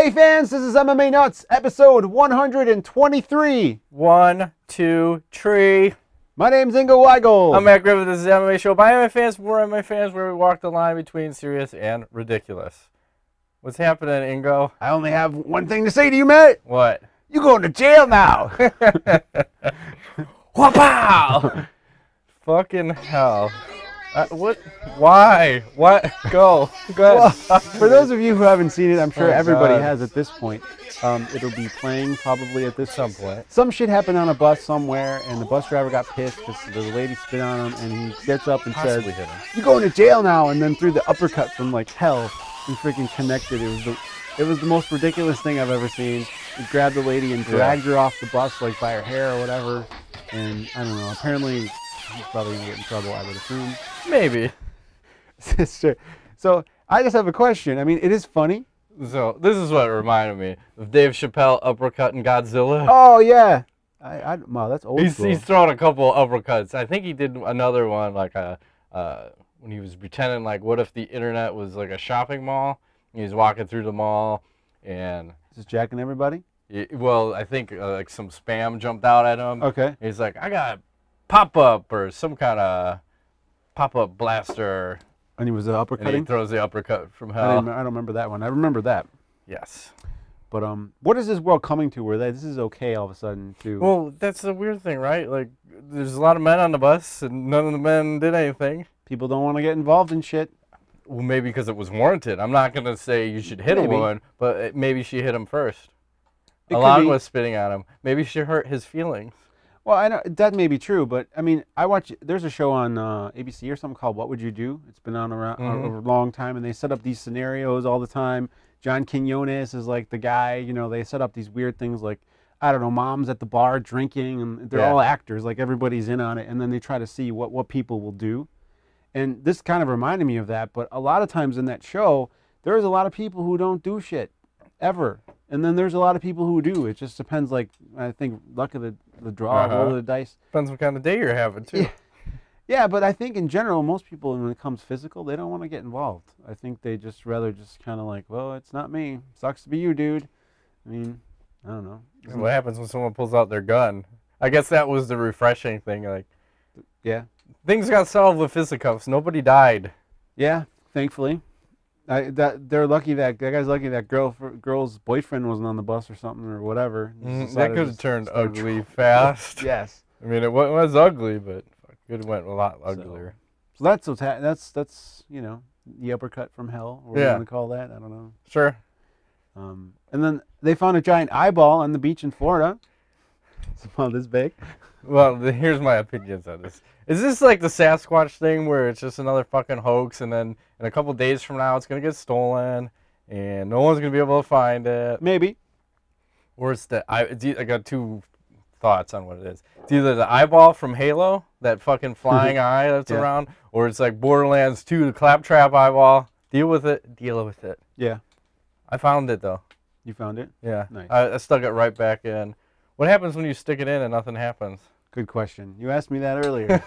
Hey fans, this is MMA Nuts, episode 123. 1, 2, 3. My name's Ingo Weigel. I'm Matt Griffith. This is MMA Show by MMA fans, for MMA fans, where we walk the line between serious and ridiculous. What's happening, Ingo? I only have one thing to say to you, Matt. What? You going to jail now. Wow! Fucking hell. What? Why? What? Go. Well, for those of you who haven't seen it, I'm sure everybody God. has at this point. It'll be playing probably at this Some point. Some shit happened on a bus somewhere, and the bus driver got pissed because the lady spit on him, and he gets up and says, Possibly hit him. "You going to jail now?" And then threw the uppercut from like hell and freaking connected. It was the most ridiculous thing I've ever seen. He grabbed the lady and dragged her off the bus like by her hair or whatever. And I don't know. Apparently, he's probably gonna get in trouble, I would assume. Maybe. So I just have a question. I mean, it is funny. So this is what it reminded me of Dave Chappelle uppercutting Godzilla. Oh yeah. Wow, that's old school. He's thrown a couple uppercuts. I think he did another one like when he was pretending like, what if the internet was like a shopping mall? He was walking through the mall and Just jacking everybody? well, I think like some spam jumped out at him. Okay. He's like, I got pop-up or some kind of pop-up blaster. And he was And he uppercutting? throws the uppercut from I hell. don't remember that one. I remember that. Yes. But what is this world coming to where this is okay all of a sudden to... Well, that's the weird thing, right? Like, there's a lot of men on the bus, and none of the men did anything. People don't want to get involved in shit. Well, maybe because it was warranted. I'm not going to say you should hit a woman, but maybe she hit him first. Alon was spitting on him. Maybe she hurt his feelings. Well, I know that may be true, but I mean, there's a show on ABC or something called What Would You Do? It's been on around over a long time, and they set up these scenarios all the time. John Quinones is like the guy, you know, they set up these weird things like, I don't know, moms at the bar drinking, and they're all actors, like everybody's in on it, and then they try to see what people will do. And this kind of reminded me of that, but a lot of times in that show, there's a lot of people who don't do shit, ever. And then there's a lot of people who do. It just depends, like, I think, luck of the draw, roll of the dice. Depends what kind of day you're having, too. Yeah, but I think in general, most people, when it comes physical, they don't want to get involved. I think they just rather just kind of like, well, it's not me. Sucks to be you, dude. I mean, I don't know. What happens when someone pulls out their gun? I guess that was the refreshing thing. Like, yeah. things got solved with fisticuffs. Nobody died. Yeah, thankfully. They're lucky that guy's lucky that girl's boyfriend wasn't on the bus or something or whatever. That could have turned ugly fast. Yes. I mean, it was ugly, but it went a lot uglier. So that's you know, the uppercut from hell. What are we going to call that? I don't know. Sure. And then they found a giant eyeball on the beach in Florida. It's about this big. Well, here's my opinions on this. Is this like the Sasquatch thing where it's just another fucking hoax, and then in a couple days from now it's going to get stolen, and no one's going to be able to find it? Maybe. Or it's I got two thoughts on what it is. It's either the eyeball from Halo, that fucking flying eye that's around, or it's like Borderlands 2, the claptrap eyeball. Deal with it. Deal with it. Yeah. I found it, though. You found it? Yeah. Nice. I stuck it right back in. What happens when you stick it in and nothing happens? Good question. You asked me that earlier.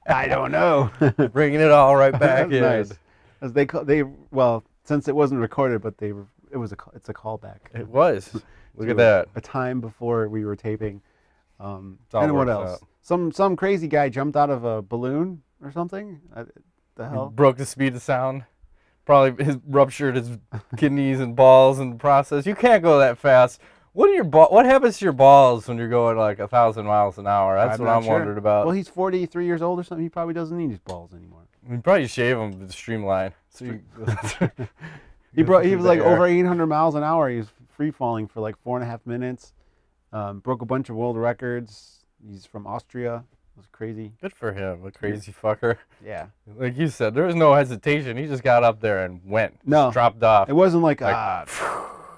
I don't know. Bringing it all right back in. Nice. As well, since it wasn't recorded, but it's a callback. It was. Look at that. A time before we were taping. And all what works else? Some crazy guy jumped out of a balloon or something. The hell? He broke the speed of sound. Probably ruptured his kidneys and balls in the process. You can't go that fast. What happens to your balls when you're going like 1,000 miles an hour? That's what I'm wondering about. Well, he's 43 years old or something. He probably doesn't need his balls anymore. You probably shave him to streamline. So he was like over 800 miles an hour. He was free falling for like 4.5 minutes. Broke a bunch of world records. He's from Austria. It was crazy. Good for him, a crazy fucker. Yeah. Like you said, there was no hesitation. He just got up there and went. No. Just dropped off. It wasn't like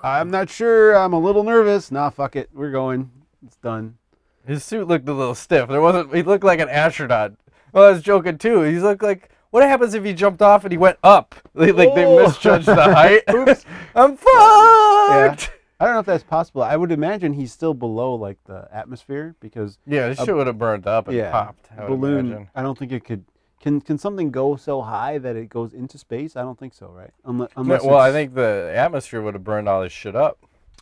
I'm not sure. I'm a little nervous. Nah, fuck it. We're going. It's done. His suit looked a little stiff. He looked like an astronaut. Well, I was joking too. He looked like, what happens if he jumped off and he went up? Like they misjudged the height. Oops. I'm fucked. Yeah. I don't know if that's possible. I would imagine he's still below like the atmosphere because this shit would have burned up and popped. Balloon. I don't think it could Can something go so high that it goes into space? I don't think so, right? Unless Well, I think the atmosphere would have burned all this shit up.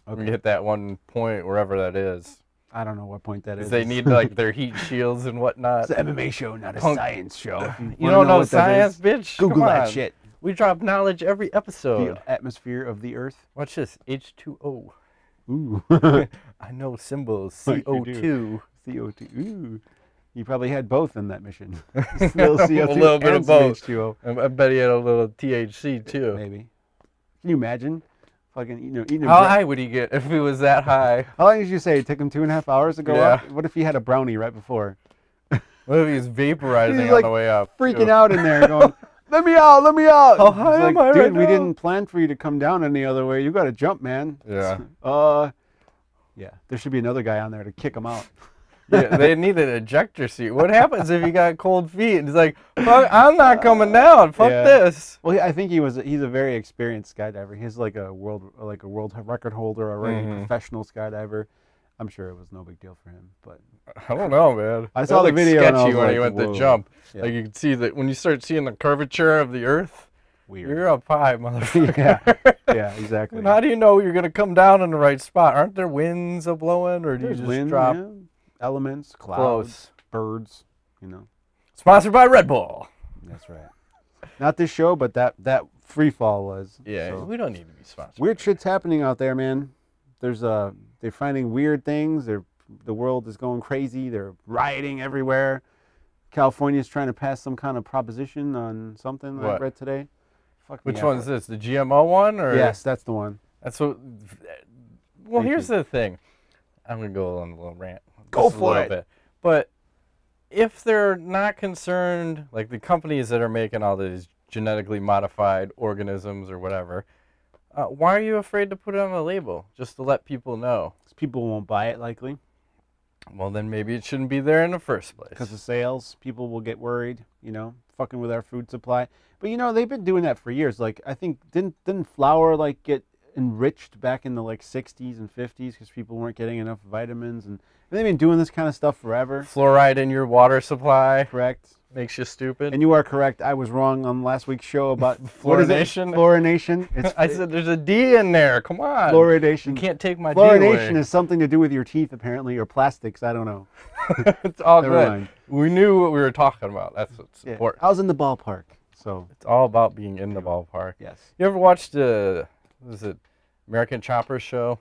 Okay. When you hit that one point, wherever that is. I don't know what point that is. They need like their heat shields and whatnot. It's an MMA show, not a science show. You don't know science, bitch? Google that shit. We drop knowledge every episode. The atmosphere of the Earth. Watch this. H2O. Ooh. I know symbols. Like CO2. CO2. Ooh. You probably had both in that mission. Little CO2 a little bit and of both. H2O. I bet he had a little THC too. Maybe. Can you imagine? Fucking, eating How high would he get if he was that high? How long did you say? It took him 2.5 hours to go Yeah. up? What if he had a brownie right before? What if he's vaporizing He's on like the way up? freaking out in there going, let me out, let me out. How high am I dude, right we now?" didn't plan for you to come down any other way. You got to jump, man. Yeah. Yeah, there should be another guy on there to kick him out. Yeah, they need an ejector seat. What happens if you got cold feet? And he's like, "Fuck, I'm not coming down. Fuck Yeah. this." Well, I think he's a very experienced skydiver. He's like a world record holder already, professional skydiver. I'm sure it was no big deal for him, but I don't know, man. I saw the video and I sketchy was when like, he went whoa. to jump. Yeah. Like you can see that when you start seeing the curvature of the Earth, Weird. you're up high, motherfucker. Yeah, exactly. And how do you know you're gonna come down in the right spot? Aren't there winds a blowing, or do There's you just wind, drop? yeah. Elements, clouds, Close. birds, Sponsored by Red Bull. That's right. Not this show, but that free fall was. Yeah, so. we don't need to be sponsored. Weird shit's happening out there, man. There's they're finding weird things. The world is going crazy. They're rioting everywhere. California's trying to pass some kind of proposition on something I What? read today. Fuck Which me one's this? The GMO one, or Yes, that's the one. That's what. Well, Thank here's you. the thing. I'm gonna go on a little rant. Go just a for little it. Bit. But if they're not concerned, like the companies that are making all these genetically modified organisms or whatever, why are you afraid to put it on the label? Just to let people know. 'Cause people won't buy it likely Well, then maybe it shouldn't be there in the first place. because of sales. People will get worried, fucking with our food supply. But they've been doing that for years. Like I think didn't flour like get enriched back in the 60s and 50s because people weren't getting enough vitamins, and they've been doing this kind of stuff forever. Fluoride in your water supply Correct. makes you stupid. And you are correct. I was wrong on last week's show about Fluorination? Fluorination. It's I said there's a D in there. Come on. fluoridation. You can't take my D Fluorination away. is something to do with your teeth, apparently, or plastics. I don't know. It's all Never good. mind. We knew what we were talking about. That's what's Yeah. important. I was in the ballpark, so It's all about being in the ballpark. yes. You ever watched American Chopper show?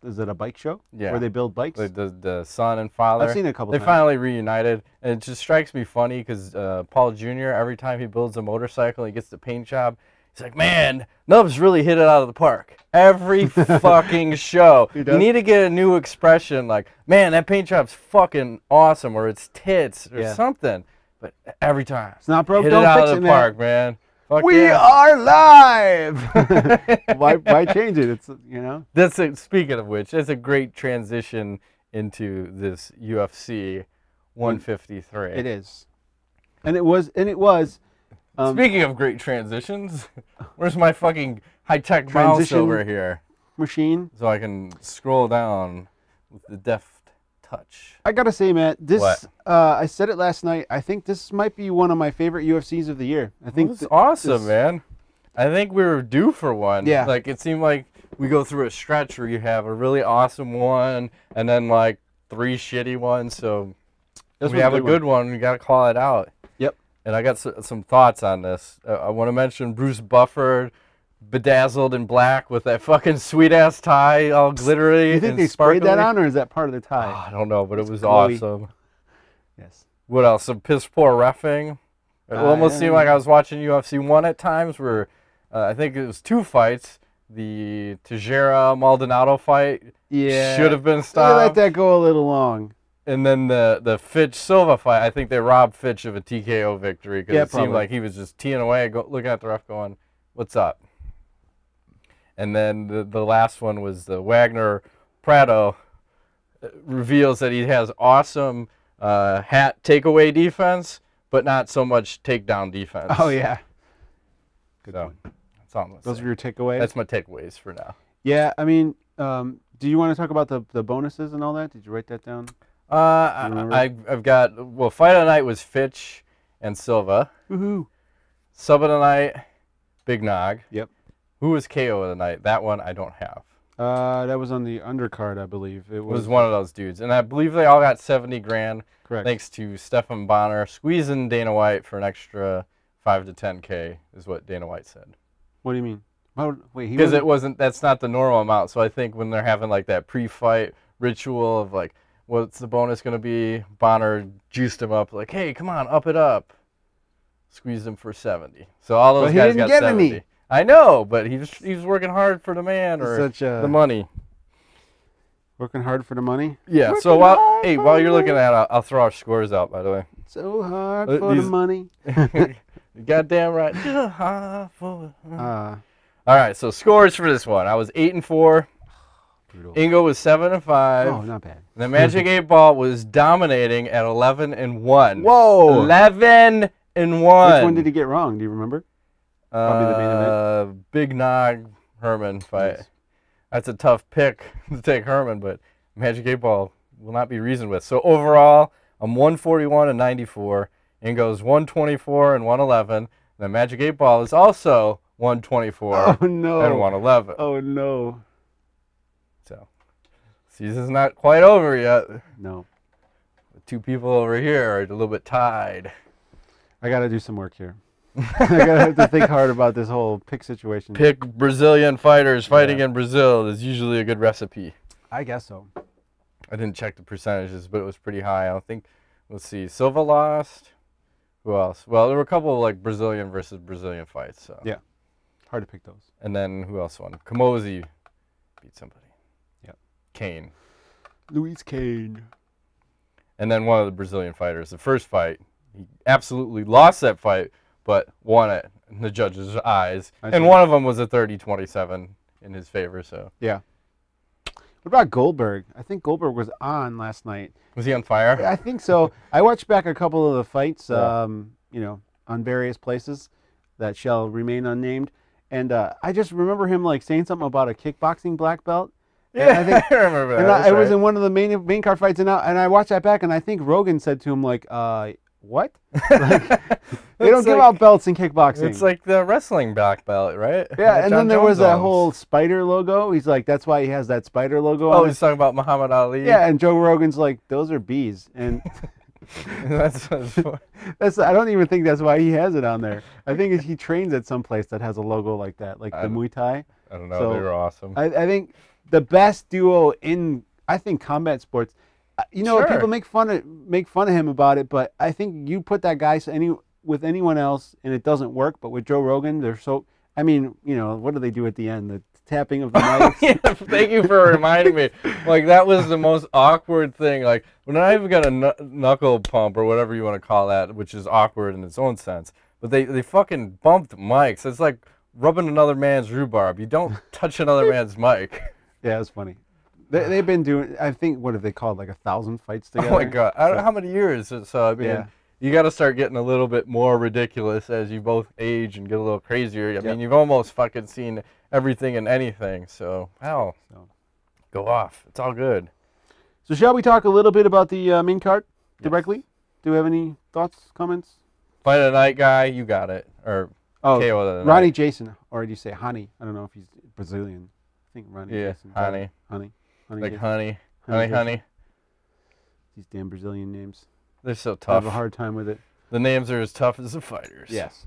Is it a bike show? Yeah. Where they build bikes? The son and father. I've seen it a couple They times. finally reunited, and it just strikes me funny because Paul Jr. every time he builds a motorcycle, he gets the paint job. He's like, man, Nubs really hit it out of the park. Every fucking show. He You does? need to get a new expression like, man, that paint job's fucking awesome, or it's tits, or Yeah. something. But every time. It's not broke, Hit don't it out fix of it, the man. park, man. Fuck We yeah. are live. Why change it? It's Speaking of which, that's a great transition into this UFC 153. It is, and it was. Speaking of great transitions, where's my fucking high-tech mouse Transition. over here? Machine. So I can scroll down with the deft touch. I gotta say, Matt, this. What? I said it last night. I think this might be one of my favorite UFCs of the year. I think It's awesome, man. I think we were due for one. Yeah. Like, it seemed like we go through a stretch where you have a really awesome one and then, 3 shitty ones. So This we was have a a good good one. We got to call it out. Yep. And I got some thoughts on this. I want to mention Bruce Buffer, bedazzled in black with that fucking sweet-ass tie, all glittery. You think and they sprayed that sparkly. on, or is that part of the tie? Oh, I don't know, but it was glowy. awesome. Yes. What else? Some piss poor reffing. It almost seemed like I was watching UFC 1 at times where I think it was 2 fights. The Teixeira Maldonado fight Yeah. should have been They stopped. let that go a little long. And then the Fitch Silva fight, I think they robbed Fitch of a TKO victory because Yeah, it seemed probably. like he was just teeing away, looking at the ref going, what's up? And then the last one was the Wagner Prado reveals that he has awesome hat takeaway defense, but not so much takedown defense. Oh yeah. Good So, one. that's all I'm gonna Those say. are your takeaways. That's my takeaways for now. Yeah, I mean, do you want to talk about the bonuses and all that? Did you write that down? remember? I've got, well, fight of the night was Fitch and Silva. Woohoo! Sub of the night, Big Nog. Yep. Who was KO of the night? That one I don't have. That was on the undercard, I believe. It was one of those dudes. And I believe they all got 70 grand. Correct. Thanks to Stephan Bonnar squeezing Dana White for an extra 5 to 10K is what Dana White said. What do you mean? Wait, because that's not the normal amount. So I think when they're having like that pre-fight ritual of like, what's the bonus going to be? Bonnar juiced him up like, hey, come on, up it up. Squeezed him for 70. So all those guys got 70. Any. I know, but he was working hard for the man or the money. Working hard for the money? Yeah. Working so while you're looking at it, I'll throw our scores out, by the way. So hard for the money. Goddamn right. So hard for the money. All right, so scores for this one. I was 8-4. Brutal. Ingo was 7-5. Oh, not bad. And the Magic 8 Ball was dominating at 11-1. Whoa! 11-1. Which one did he get wrong? Do you remember? Probably the main event. Big Nog Herman fight. Nice. That's a tough pick to take Herman, but Magic 8 Ball will not be reasoned with. So overall, I'm 141-94. Ingo's 124-111. And the Magic 8 Ball is also 124 and 111. Oh no. So season's not quite over yet. No. The two people over here are a little bit tied. I gotta do some work here. I gotta have to think hard about this whole pick situation. Pick Brazilian fighters fighting in Brazil is usually a good recipe. I guess so. I didn't check the percentages, but it was pretty high. I don't think. Let's see. Silva lost. Who else? Well, there were a couple of like Brazilian versus Brazilian fights. So. Yeah. Hard to pick those. And then who else won? Kamosi beat somebody. Yep. Kane. Luis Kane. And then one of the Brazilian fighters, the first fight, he absolutely lost that fight, but won it in the judges' eyes. And one of them was a 30-27 in his favor. So. Yeah. What about Goldberg? I think Goldberg was on last night. Was he on fire? I think so. I watched back a couple of the fights, on various places that shall remain unnamed. And I just remember him like saying something about a kickboxing black belt. Yeah, I think I remember that. And it was in one of the main card fights, and I watched that back, and I think Rogan said to him like, "What? Like, they don't give out belts in kickboxing." It's like the wrestling black belt, right? Yeah, and then there was that whole spider logo. He's like, "That's why he has that spider logo." Oh, he's talking about Muhammad Ali. Yeah, and Joe Rogan's like, "Those are bees," and. that's I don't even think that's why he has it on there. I think he trains at some place that has a logo like that, like the Muay Thai. I don't know. So they were awesome. I think the best duo in combat sports. People make fun of him about it, but I think you put that guy with anyone else and it doesn't work. But with Joe Rogan, they're so. I mean, what do they do at the end? The tapping of the mics. Yeah, thank you for reminding me. Like, that was the most awkward thing. Like, when I even got a knuckle pump or whatever you want to call that, which is awkward in its own sense, but they fucking bumped mics. It's like rubbing another man's rhubarb. You don't touch another man's mic. Yeah, it's funny. They've been doing, I think, what have they called, like 1,000 fights together? Oh, my God. I don't know how many years. So, I mean, you got to start getting a little bit more ridiculous as you both age and get a little crazier. I mean, you've almost fucking seen everything and anything. So, hell, go off. It's all good. So, shall we talk a little bit about the main card directly? Yes. Do we have any thoughts, comments? Fight of the night guy, you got it. Or KO of the night. Ronnie Jason, or do you say Hani? I don't know if he's Brazilian. I think Ronnie Jason. Hani. Like honey. These damn Brazilian names. They're so tough. I have a hard time with it. The names are as tough as the fighters. Yes.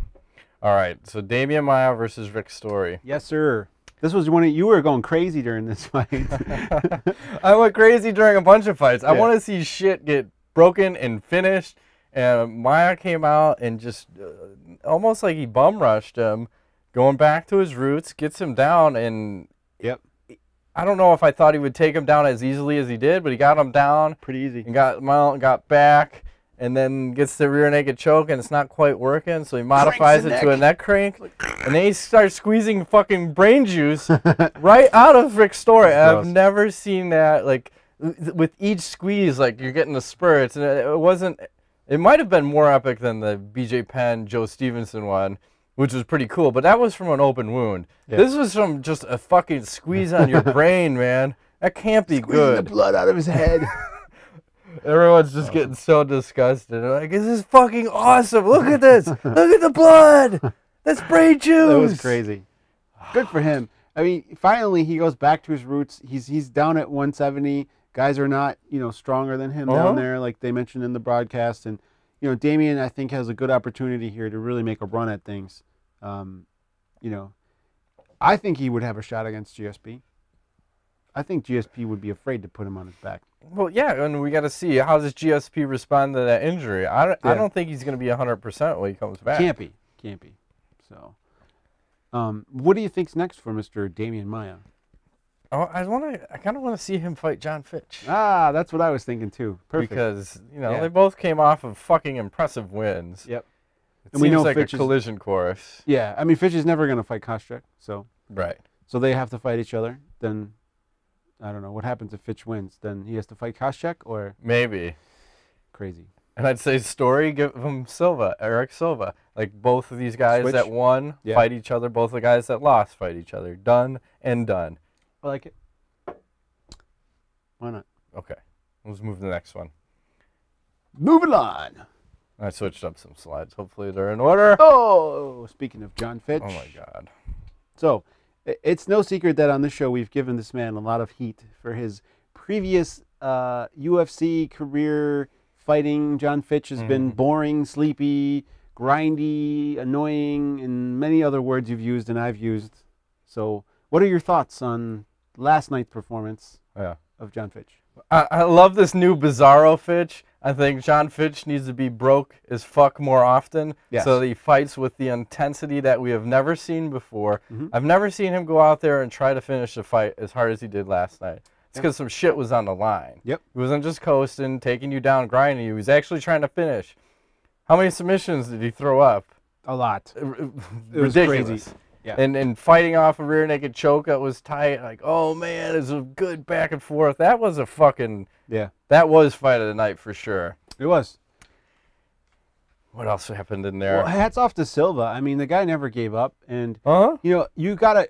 All right, so Damian Maia versus Rick Story. Yes, sir. This was when you were going crazy during this fight. I went crazy during a bunch of fights. I want to see shit get broken and finished. And Maia came out and just almost like he bum rushed him, going back to his roots, gets him down, and I don't know if I thought he would take him down as easily as he did, but he got him down pretty easy and got back, and then gets the rear naked choke, and it's not quite working, so he modifies it to a neck crank, and then he starts squeezing fucking brain juice right out of Rick Story. I've never seen that. Like, with each squeeze, like, you're getting the spurts, and it wasn't. It might have been more epic than the BJ Penn, Joe Stevenson one, which was pretty cool, but that was from an open wound. Yeah. This was from just a fucking squeeze on your brain, man. That can't be good. The blood out of his head. Everyone's just getting so disgusted. They're like, this is fucking awesome. Look at this. Look at the blood. That's brain juice. That was crazy. Good for him. I mean, finally he goes back to his roots. He's down at 170. Guys are not, stronger than him down there, like they mentioned in the broadcast. And, Damian, I think, has a good opportunity here to really make a run at things. I think he would have a shot against GSP. I think GSP would be afraid to put him on his back. Well, yeah, and we got to see how does GSP respond to that injury. I don't think he's going to be 100% when he comes back. Can't be. So, what do you think's next for Mr. Damian Maia? Oh, I kind of want to see him fight John Fitch. Ah, that's what I was thinking too. Perfect. Because they both came off of fucking impressive wins. Yep. It seems like Fitch a collision course. Yeah, I mean Fitch is never going to fight Koscheck, so right. So they have to fight each other. Then I don't know what happens if Fitch wins. Then he has to fight Koscheck, or maybe. Crazy. And I'd say story, give him Eric Silva. Like both of these guys that won fight each other. Both the guys that lost fight each other. Done and done. I like it. Why not? Okay. Let's move to the next one. Moving on. I switched up some slides. Hopefully they're in order. Oh, speaking of John Fitch. Oh, my God. So, it's no secret that on this show we've given this man a lot of heat for his previous UFC career fighting. John Fitch has been boring, sleepy, grindy, annoying, and many other words you've used and I've used. So, what are your thoughts on last night's performance of John Fitch? I love this new Bizarro Fitch. I think John Fitch needs to be broke as fuck more often so that he fights with the intensity that we have never seen before. I've never seen him go out there and try to finish the fight as hard as he did last night. It's because some shit was on the line. He wasn't just coasting, taking you down, grinding you. He was actually trying to finish. How many submissions did he throw up? A lot. It was crazy. Yeah. And fighting off a rear naked choke that was tight, like, oh man, it's a good back and forth. That was a fucking that was fight of the night for sure. It was. What else happened in there? Well, hats off to Silva. I mean, the guy never gave up, and you gotta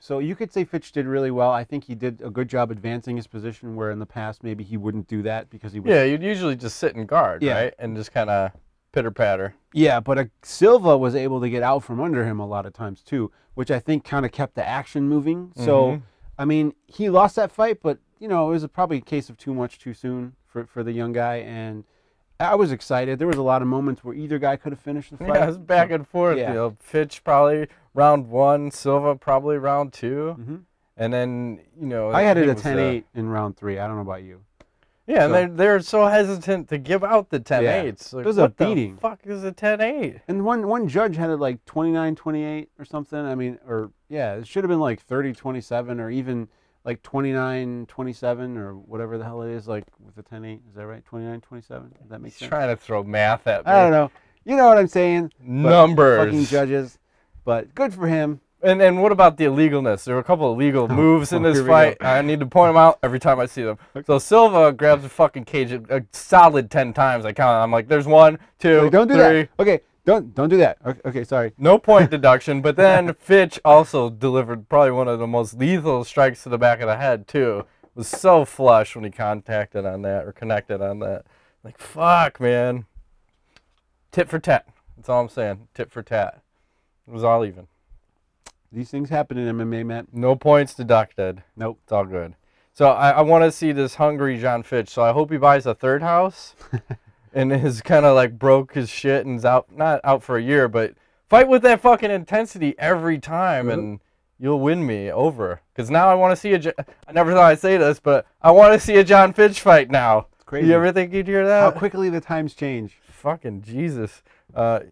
so you could say Fitch did really well. I think he did a good job advancing his position, where in the past maybe he wouldn't do that because he was you'd usually just sit and guard, right, and just kind of pitter patter. Yeah, but Silva was able to get out from under him a lot of times too, which I think kind of kept the action moving. So, I mean, he lost that fight, but it was probably a case of too much too soon for the young guy, and I was excited. There was a lot of moments where either guy could have finished the fight. Yeah, it was back and forth. Yeah. Fitch probably round 1, Silva probably round 2, and then I had it a 10-8 in round 3. I don't know about you. Yeah, and they're so hesitant to give out the 10-8s. Like, it was a beating. What the fuck is a 10-8? And one judge had it like 29-28 or something. I mean, it should have been like 30-27 or even like 29-27 or whatever the hell it is, like with the 10-8. Is that right? 29-27? Does that make sense? He's trying to throw math at me. I don't know. You know what I'm saying? Numbers. Fucking judges. But good for him. And what about the illegalness? There were a couple of illegal moves in this fight. I need to point them out every time I see them. So Silva grabs the fucking cage a solid 10 times. I count. I'm like, there's 1, 2, don't do 3. That. Okay, don't do that. Okay, sorry. No point deduction. But then Fitch also delivered probably one of the most lethal strikes to the back of the head too. It was so flush when he connected on that. Like, fuck, man. Tit for tat. That's all I'm saying. Tit for tat. It was all even. These things happen in MMA, Matt. No points deducted. Nope. It's all good. So I want to see this hungry John Fitch. So I hope he buys a third house and is kind of like broke his shit and is out, not out for a year, but fight with that fucking intensity every time and you'll win me over. Because now I want to see I never thought I'd say this, but I want to see a John Fitch fight now. It's crazy. You ever think you'd hear that? How quickly the times change. Fucking Jesus.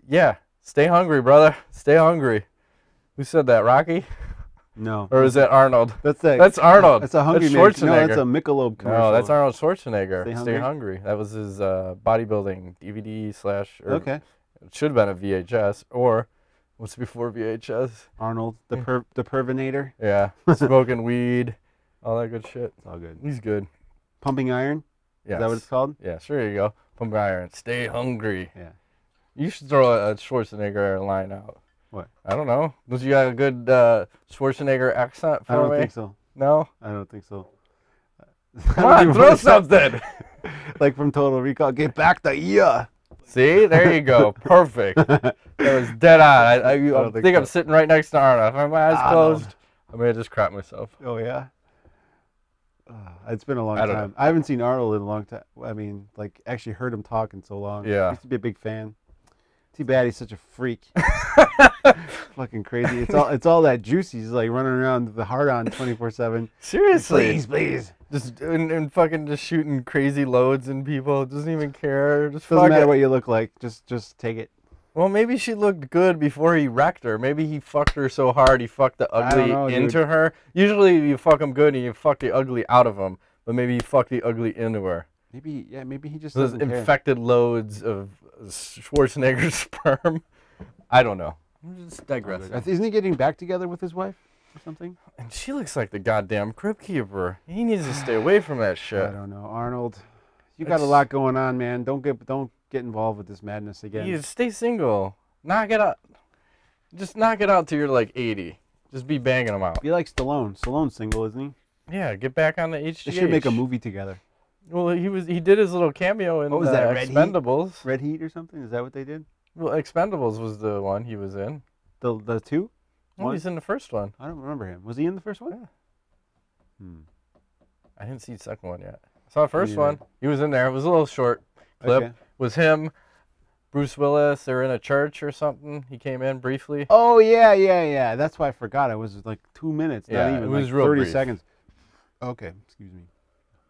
Yeah. Stay hungry, brother. Stay hungry. Who said that, Rocky? No. Or is that Arnold? That's Arnold. That's a Hungry Man. Schwarzenegger. No, that's a Michelob commercial. No, that's Arnold Schwarzenegger. Stay hungry. That was his bodybuilding DVD / Okay. It should have been a VHS or what's before VHS? Arnold, the Pervinator. Yeah. Smoking weed, all that good shit. It's all good. He's good. Pumping Iron? Yes. Is that what it's called? Yeah, sure you go. Pumping Iron. Stay hungry. Yeah. You should throw a Schwarzenegger line out. What? I don't know. Was you got a good Schwarzenegger accent for me? I don't think so. No? I don't think so. Come on, throw something. Like from Total Recall. Get back the ear. See, there you go. Perfect. That was dead on. I think I'm sitting right next to Arnold. If I have my eyes closed, I may have just crap myself. Oh, yeah? It's been a long time. I haven't seen Arnold in a long time. I mean, like, actually heard him talk in so long. Yeah. I used to be a big fan. Too bad he's such a freak. Fucking crazy. It's all that juice. He's like running around with the heart on 24/7. Seriously. Please. Just and fucking just shooting crazy loads in people. Doesn't even care. Just Doesn't matter what you look like. Just take it. Well, maybe she looked good before he wrecked her. Maybe he fucked her so hard he fucked the ugly into her. Usually you fuck them good and you fuck the ugly out of them. But maybe he fucked the ugly into her. Maybe he just those infected loads of Schwarzenegger's sperm. I don't know. I'm just digressing. Isn't he getting back together with his wife or something? And she looks like the goddamn crypt keeper. He needs to stay away from that shit. I don't know, Arnold. You got a lot going on, man. Don't get involved with this madness again. You stay single. Knock it out. Just knock it out till you're like 80. Just be banging them out. Be like Stallone. Stallone's single, isn't he? Yeah, get back on the HGH. They should make a movie together. Well, he did his little cameo in Expendables. Red Heat or something? Is that what they did? Well, Expendables was the one he was in. The two? No, he's in the first one. I don't remember him. Was he in the first one? Yeah. I didn't see the second one yet. I saw the first one. He was in there. It was a little short clip. Okay. It was him, Bruce Willis. They were in a church or something. He came in briefly. Oh, yeah. That's why I forgot. It was like 2 minutes. Yeah, not even, it was like real 30 brief. seconds. Okay, excuse me.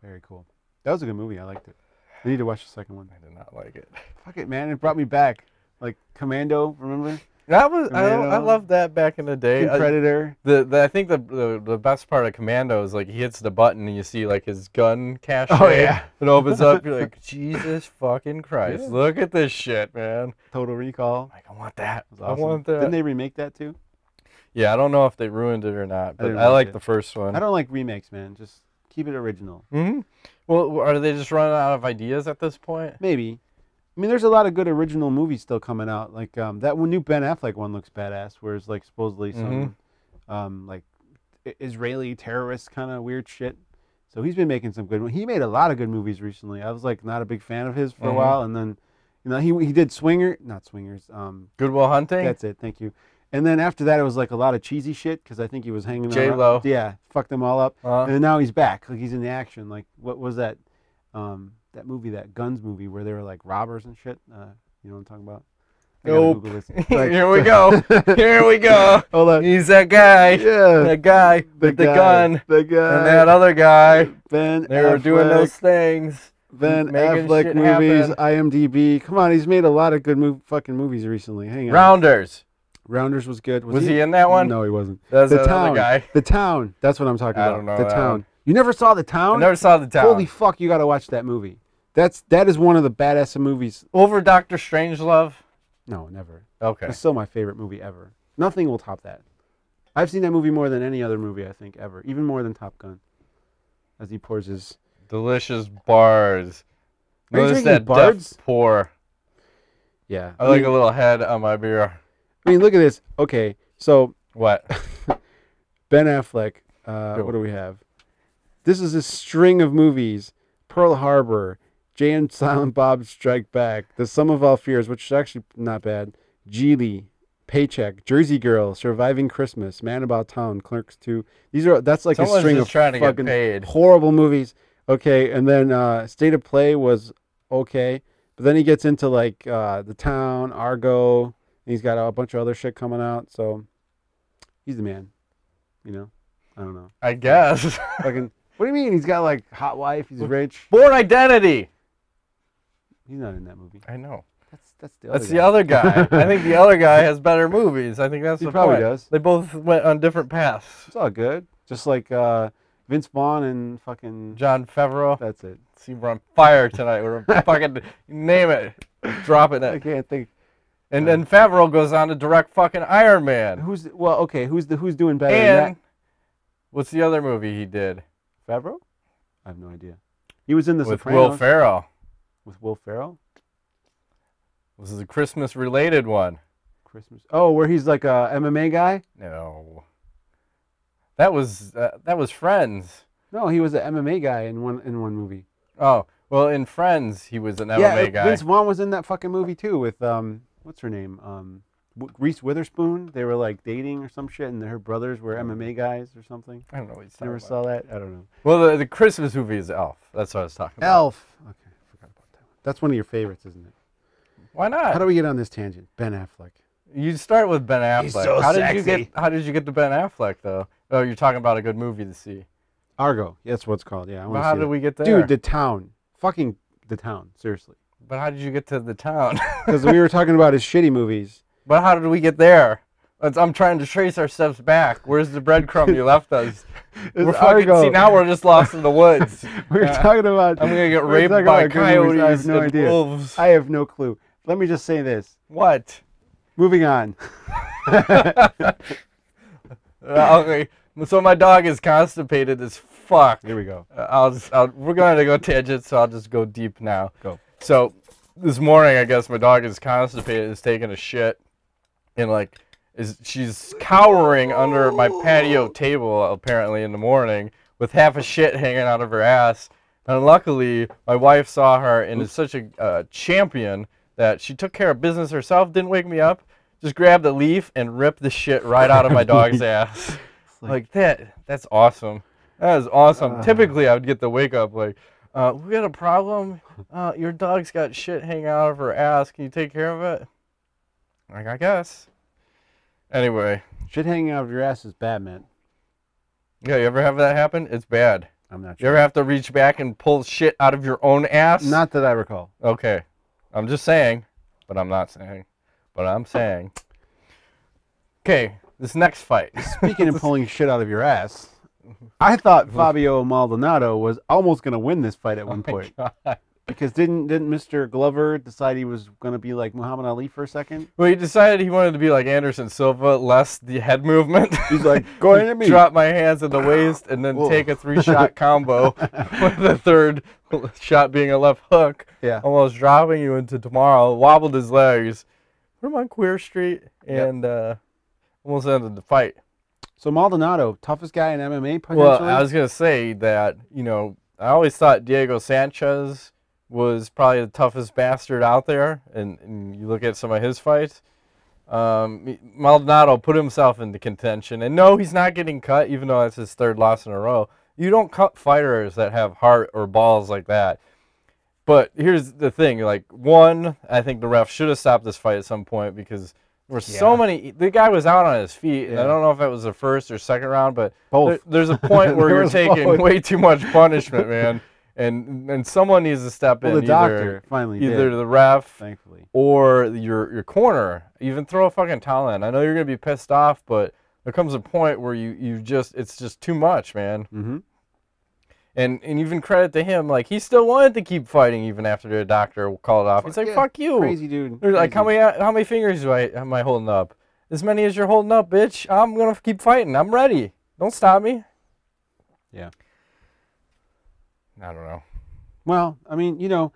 Very cool. That was a good movie. I liked it. I need to watch the second one. I did not like it. Fuck it, man. It brought me back. Like Commando, remember? That was I loved that back in the day. Predator. I think the best part of Commando is like he hits the button and you see like his gun cache. Oh yeah. It opens up. You're like, Jesus fucking Christ! Yeah. Look at this shit, man. Total Recall. Like I want that. Awesome. I want that. Didn't they remake that too? Yeah, I don't know if they ruined it or not, but I like the first one. I don't like remakes, man. Just keep it original. Well, are they just running out of ideas at this point? Maybe. I mean, there's a lot of good original movies still coming out. Like that new Ben Affleck one looks badass, where it's like supposedly some like Israeli terrorist kind of weird shit. So he's been making some good. He made a lot of good movies recently. I was like not a big fan of his for a while, and then he did not Swingers. Good Will Hunting. That's it. Thank you. And then after that, it was like a lot of cheesy shit because I think he was hanging around. J-Lo. Yeah, fucked them all up. And now he's back. Like he's in the action. Like what was that? That movie, that Guns movie, where they were like robbers and shit. You know what I'm talking about? Nope. Like, Here we go. Here we go. Hold on. He's that guy. Yeah. That guy with the gun. The guy. And that other guy. Ben They were doing those things. Ben Affleck movies, IMDb. Come on, he's made a lot of good fucking movies recently. Hang on. Rounders was good. Was he in that one? No, he wasn't. That's the other Town. Guy. The Town. That's what I'm talking about. I don't know. The Town. You never saw The Town? I never saw The Town. Holy fuck, you got to watch that movie. That is one of the badass movies. Over Dr. Strangelove? No, never. Okay. It's still my favorite movie ever. Nothing will top that. I've seen that movie more than any other movie, I think, ever. Even more than Top Gun. As he pours his... Delicious bars. Are you Notice drinking that Bards? depth pour. Yeah. I like a little head on my beer. I mean, look at this. Okay, so... What? Ben Affleck. What do we have? This is a string of movies. Pearl Harbor, Jay and Silent Bob Strike Back, The Sum of All Fears, which is actually not bad, Geely, Paycheck, Jersey Girl, Surviving Christmas, Man About Town, Clerks 2. That's like Someone's a string just of trying to get fucking paid. horrible movies. Okay, and then State of Play was okay, but then he gets into like The Town, Argo, and he's got a bunch of other shit coming out, so he's the man, you know? I don't know. I guess. Fucking... What do you mean? He's got like hot wife. He's rich. Born Identity. He's not in that movie. I know. That's the other guy. I think the other guy has better movies. I think that's the point. He probably does. They both went on different paths. It's all good. Just like Vince Vaughn and fucking Jon Favreau. That's it. See, we're on fire tonight. We're fucking name it, dropping it. I can't think. And then Favreau goes on to direct fucking Iron Man. Who's doing better? And what's the other movie he did? Favreau? I have no idea. He was in The Sopranos. With Will Ferrell. With Will Ferrell? This is a Christmas-related one. Christmas. Oh, where he's like a MMA guy? No. That was Friends. No, he was an MMA guy in one movie. Oh, Well, in Friends, he was an Yeah, MMA guy. Vince Vaughn was in that fucking movie too with what's her name? Reese Witherspoon. They were like dating or some shit, and her brothers were MMA guys or something. I don't know what he's talking Never about. saw that. I don't know. Well, the Christmas movie is Elf. That's what I was talking about. Elf. Okay, I forgot about that. That's one of your favorites, isn't it? Why not? How do we get on this tangent? Ben Affleck. You start with Ben Affleck. He's so how sexy. did you get to Ben Affleck though? Oh, you're talking about a good movie to see. Argo. That's what it's called. Yeah. I But how did we get there? Dude, The Town. Fucking The Town. Seriously. But how did you get to The Town? Because we were talking about his shitty movies. But how did we get there? I'm trying to trace our steps back. Where's the breadcrumb you left us? We're fucking, Argo. see, now we're just lost in the woods. We were talking about. I'm going to get we were raped talking by about good movies. coyotes I have no and idea. wolves. I have no clue. Let me just say this. What? Moving on. Okay. So my dog is constipated as fuck. Here we go. We're going to go tangent, so I'll just go deep now. Go. So this morning, I guess my dog is constipated, is taking a shit, and like she's cowering under my patio table apparently in the morning with half a shit hanging out of her ass. And luckily, my wife saw her and is such a champion that she took care of business herself, didn't wake me up, just grabbed a leaf and ripped the shit right out of my dog's ass. Like that's awesome. That is awesome. Typically, I would get the wake up like, we got a problem. Your dog's got shit hanging out of her ass. Can you take care of it? Like, I guess. Anyway. Shit hanging out of your ass is bad, man. Yeah, you ever have that happen? It's bad. I'm not You sure. ever have to reach back and pull shit out of your own ass? Not that I recall. Okay. I'm just saying, but I'm not saying. But I'm saying. Okay, this next fight. Speaking of pulling shit out of your ass, I thought Fabio Maldonado was almost going to win this fight at one point. God. Because didn't Mr. Glover decide he was going to be like Muhammad Ali for a second? Well, he decided he wanted to be like Anderson Silva, less the head movement. He's like, go ahead at me. Drop my hands at the waist and then take a 3-shot combo with the third shot being a left hook. Yeah. Almost dropping you into tomorrow. Wobbled his legs. Put him on Queer Street and almost ended the fight. So Maldonado, toughest guy in MMA potentially? Well, I was going to say that, I always thought Diego Sanchez was probably the toughest bastard out there, and you look at some of his fights. Maldonado put himself into contention, and no, he's not getting cut, even though that's his third loss in a row. You don't cut fighters that have heart or balls like that. But here's the thing, like, one, I think the ref should have stopped this fight at some point because there were so many. The guy was out on his feet, and I don't know if that was the first or second round, but there's a point where you're taking way too much punishment, man. And someone needs to step in. The doctor finally either did, the ref, thankfully, or your corner. Even throw a fucking towel in. I know you're gonna be pissed off, but there comes a point where it's just too much, man. Mm-hmm. And even credit to him, like he still wanted to keep fighting even after the doctor called it off. He's like, "Fuck you, crazy dude." They're like, how many fingers am I holding up? As many as you're holding up, bitch. I'm gonna keep fighting. I'm ready. Don't stop me. Yeah. I don't know. Well, I mean,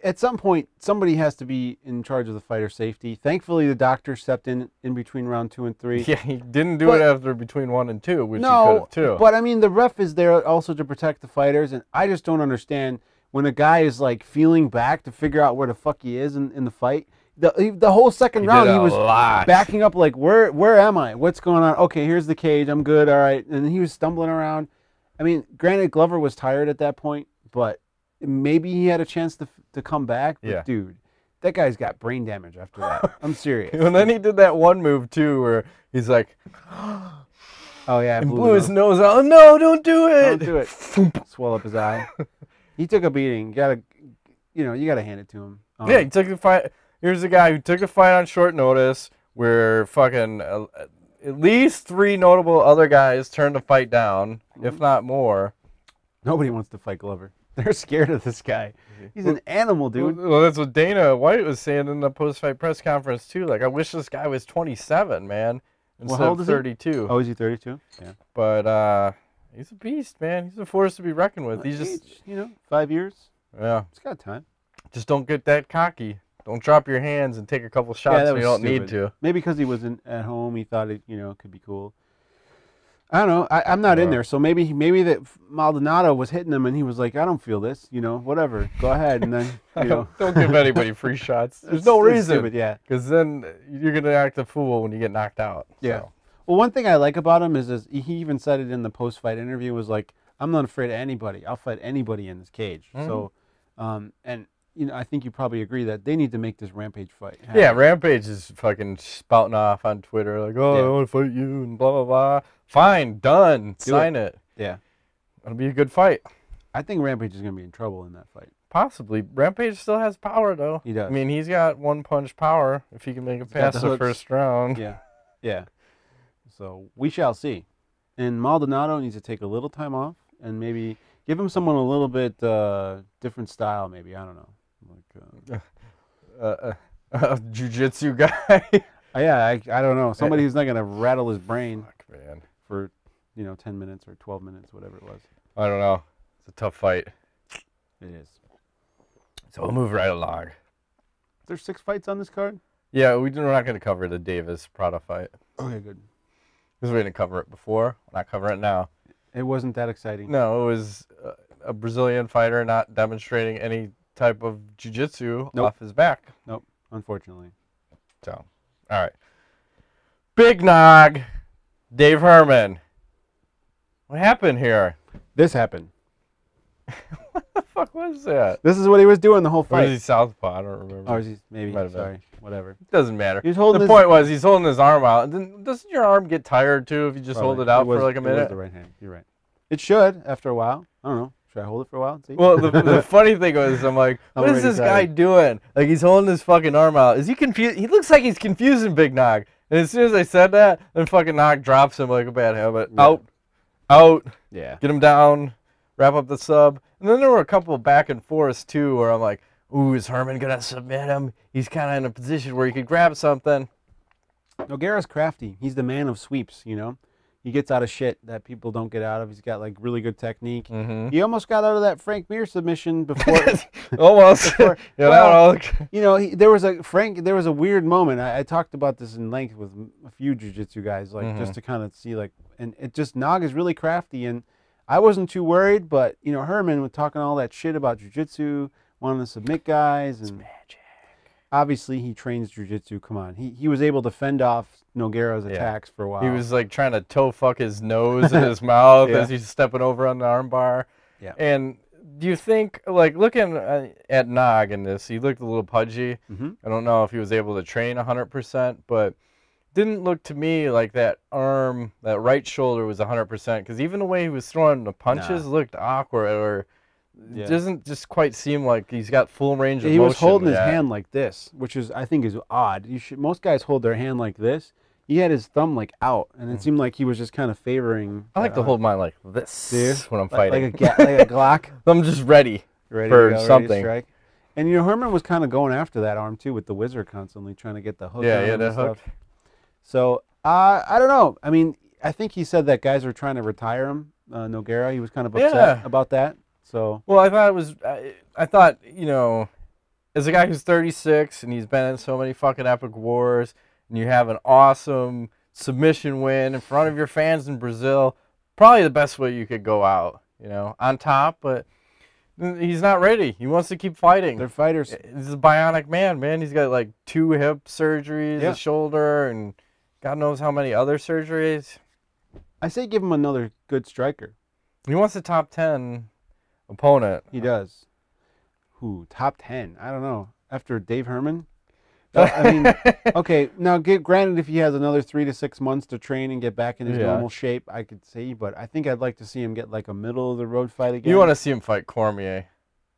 at some point, somebody has to be in charge of the fighter's safety. Thankfully, the doctor stepped in between round 2 and 3. Yeah, he didn't do it after between 1 and 2, which he could have too. But I mean, the ref is there also to protect the fighters, and I just don't understand when a guy is like feeling back to figure out where the fuck he is in the fight. The whole second round, he was backing up like, where am I? What's going on? Okay, here's the cage. I'm good. All right. And he was stumbling around. I mean, granted, Glover was tired at that point, but maybe he had a chance to come back. But dude, that guy's got brain damage after that. I'm serious. And then he did that one move too where he's like, oh yeah, and blew his nose out. Oh, no, don't do it. Don't do it. Swell up his eye. He took a beating. You gotta hand it to him. Yeah, he took the fight. Here's a guy who took a fight on short notice where fucking at least 3 notable other guys turned the fight down, if not more. Nobody wants to fight Glover. They're scared of this guy. He's an animal, dude. Well, that's what Dana White was saying in the post-fight press conference, too. Like, I wish this guy was 27, man, instead of 32. Oh, is he 32? Yeah. But he's a beast, man. He's a force to be reckoned with. He's just, 5 years. Yeah. He's got time. Just don't get that cocky. Don't drop your hands and take a couple shots when you don't need to. Maybe because he wasn't at home, he thought it, could be cool. I don't know. I'm not in Uh, there, so maybe that Maldonado was hitting him, and he was like, "I don't feel this, whatever. Go ahead." And then don't give anybody free shots. There's It's- no it's reason. stupid, yeah. Because then you're gonna act a fool when you get knocked out. Yeah. So. Well, one thing I like about him is he even said it in the post-fight interview, was like, "I'm not afraid of anybody. I'll fight anybody in this cage." So, and I think you probably agree that they need to make this Rampage fight happen. Yeah, Rampage is fucking spouting off on Twitter like, "Oh, I want to fight you," and blah blah blah. Fine, done. Sign it. Yeah. It'll be a good fight. I think Rampage is going to be in trouble in that fight. Possibly. Rampage still has power though. He does. I mean, he's got one punch power if he can make it past the first round. Yeah. Yeah. So we shall see. And Maldonado needs to take a little time off and maybe give him someone a little bit different style. Maybe, I don't know. Like Jiu-jitsu guy. yeah, I don't know. Somebody who's not gonna rattle his brain Fuck, man. for 10 minutes or 12 minutes, whatever it was. I don't know. It's a tough fight. It is. So we'll move right along. There's 6 fights on this card. Yeah, we're not going to cover the Davis Prada fight. Okay, good. Because we didn't cover it before. We're not covering it now. It wasn't that exciting. No, it was a Brazilian fighter not demonstrating any type of jiu-jitsu off his back. Nope, unfortunately. So, all right. Big Nog, Dave Herman. What happened here? This happened. What the fuck was that? This is what he was doing the whole Or fight. is he southpaw? I don't remember. Or is he maybe? Might have been. Sorry, whatever. It doesn't matter. He was holding The point was he's holding his arm out. And then doesn't your arm get tired too if you just hold it out for like a It was minute? the right hand. You're right. It should after a while. I don't know. Should I hold it for a while and see? Well, the funny thing was, I'm like, what is this guy doing? Like, he's holding his fucking arm out. Is he confused? He looks like he's confusing Big Nog. And as soon as I said that, then fucking Nog drops him like a bad habit. Yeah. Out. Yeah. Get him down. Wrap up the sub. And then there were a couple back and forths, too, where I'm like, ooh, is Herman going to submit him? He's kind of in a position where he could grab something. Nogueira's crafty. He's the man of sweeps, He gets out of shit that people don't get out of. He's got, like, really good technique. Mm-hmm. He almost got out of that Frank Mir submission before. Almost. Before, Yeah, well, there was a weird moment. I talked about this in length with a few jiu-jitsu guys, like, just to kind of see, like, and it just, Nog is really crafty, and I wasn't too worried, but, Herman was talking all that shit about jiu-jitsu, wanting to submit guys, and magic. Obviously he trains jiu-jitsu. Come on. He was able to fend off Nogueira's attacks for a while. He was like trying to toe fuck his nose and his mouth Yeah. as he's stepping over on the armbar. Yeah. And do you think, like, looking at Nog in this, he looked a little pudgy. Mm-hmm. I don't know if he was able to train 100%, but didn't look to me like that arm, that right shoulder was 100%. Because even the way he was throwing the punches looked awkward, or doesn't just quite seem like he's got full range of motion. He was holding his yet. hand like this, which I think is odd. Most guys hold their hand like this. He had his thumb like out, and it seemed like he was just kind of favoring. I like to hold mine like this when I'm like fighting. like a Glock. I'm just ready Ready for to go, something. Ready to strike. And Herman was kind of going after that arm too with the wizard, constantly trying to get the hook. Yeah, on him that and stuff. hook. So I don't know. I mean, I think he said that guys were trying to retire him. Nogueira, he was kind of upset about that. So well, I thought it was. I thought, as a guy who's 36 and he's been in so many fucking epic wars, and you have an awesome submission win in front of your fans in Brazil, probably the best way you could go out, on top. But he's not ready. He wants to keep fighting. they're fighters. He's a bionic man. He's got like 2 hip surgeries, a shoulder, and God knows how many other surgeries. I say give him another good striker. He wants a top 10 opponent. He does. Who? Top 10? I don't know. After Dave Herman? I mean, okay, now granted, if he has another 3 to 6 months to train and get back in his normal shape, I could see, but I think I'd like to see him get like a middle-of-the-road fight again. You want to see him fight Cormier.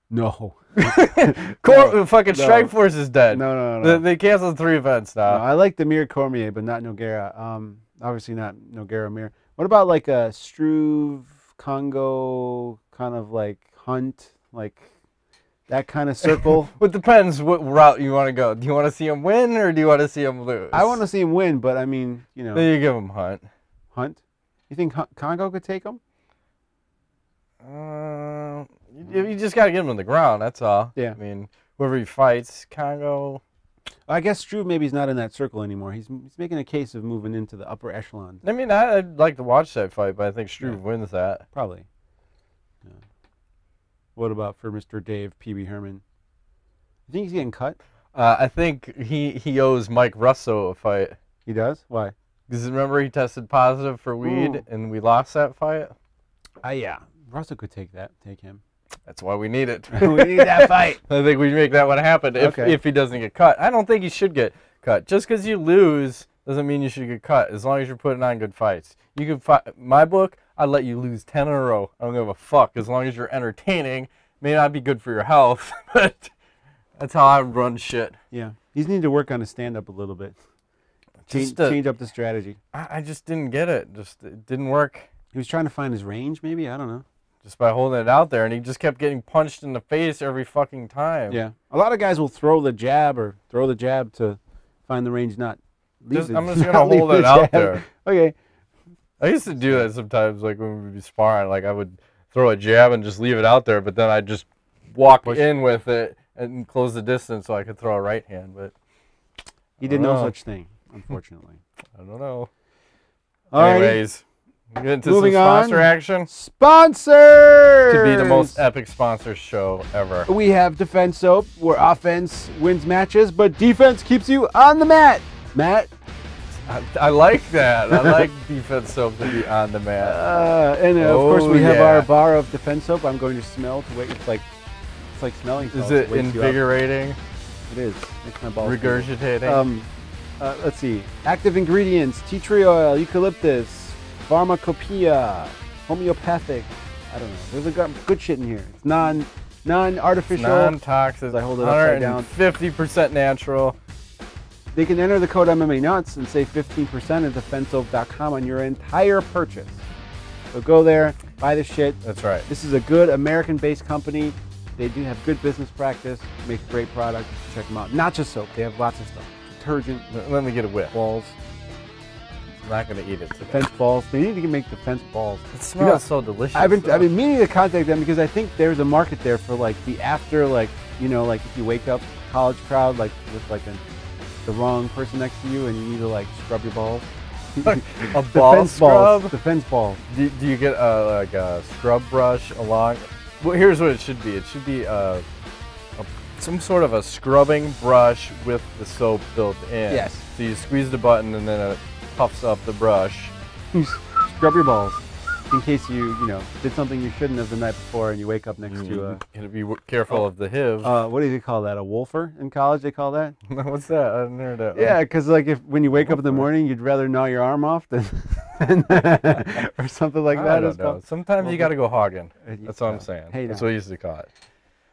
No. Fucking Strikeforce is dead. No. They canceled 3 events now. No, I like the Mir Cormier, but not Nogueira. Obviously not Nogueira Mir. What about like a Struve, Congo, kind of like Hunt, like that kind of circle? It depends what route you want to go. Do you want to see him win or do you want to see him lose? I want to see him win, but I mean, Then you give him Hunt. Hunt? You think Congo could take him? You just got to get him on the ground, that's all. Yeah. I mean, whoever he fights, Congo, I guess Struve maybe he's not in that circle anymore. He's making a case of moving into the upper echelon. I mean, I'd like to watch that fight, but I think Struve wins that. Probably. Yeah. What about for Mr. Dave PB Herman? You think he's getting cut? I think he owes Mike Russo a fight. He does? Why? Because remember he tested positive for weed and we lost that fight? Yeah. Russell could take him. That's why we need it. We need that fight. I think we make that one happen if he doesn't get cut. I don't think he should get cut. Just because you lose doesn't mean you should get cut, as long as you're putting on good fights. You can fight. My book, I'd let you lose 10 in a row. I don't give a fuck, as long as you're entertaining. May not be good for your health, but that's how I run shit. Yeah. He's need to work on his stand-up a little bit. Change up the strategy. I just didn't get it. It didn't work. He was trying to find his range, maybe? I don't know. Just by holding it out there, and he just kept getting punched in the face every fucking time. Yeah. A lot of guys will throw the jab to find the range, not leave I'm just going to hold it out there. Okay. I used to do that sometimes, like when we'd be sparring. Like I would throw a jab and just leave it out there, but then I'd just walk in with it and close the distance so I could throw a right hand. But he did no such thing, unfortunately. I don't know. Alrighty. Anyways. Get into Moving some sponsor action. Sponsors! To be the most epic sponsor show ever. We have Defense Soap, where offense wins matches, but defense keeps you on the mat. Matt? I like that. I like Defense Soap to be on the mat. Of course, we have our bar of Defense Soap. I'm going to smell to wait. It's like smelling salts. Is it invigorating? It is. Makes my balls regurgitating. Let's see. Active ingredients: tea tree oil, eucalyptus, pharmacopoeia, homeopathic. I don't know. There's a good shit in here. It's non-artificial. Non-toxic. I hold it upside down. 50% natural. They can enter the code MMA Nuts and save 15% at defensesoap.com on your entire purchase. So go there, buy the shit. That's right. This is a good American-based company. They do have good business practice, make great products. Check them out. Not just soap. They have lots of stuff. Detergent. Let me get a whip. Balls. I'm not going to eat it today. Defense balls. They need to make defense balls. It smells so delicious. I've been meaning to contact them because I think there's a market there for like the after, like, you know, like if you wake up college crowd, like with like the wrong person next to you and you need to like scrub your balls. A ball scrub? Defense balls. Do you get like a scrub brush along? Well, here's what it should be. It should be some sort of a scrubbing brush with the soap built in. Yes. So you squeeze the button and then it puffs up the brush. You scrub your balls in case you did something you shouldn't have the night before and you wake up next to You gotta be careful of the HIV. what do they call that? A wolfer in college? They call that? What's that? I didn't hear that. Yeah, because like when you wake up in the morning, you'd rather gnaw your arm off than or something like that. I don't know. Sometimes you gotta go hogging. That's what I'm saying. Hey, that's what I used to call it.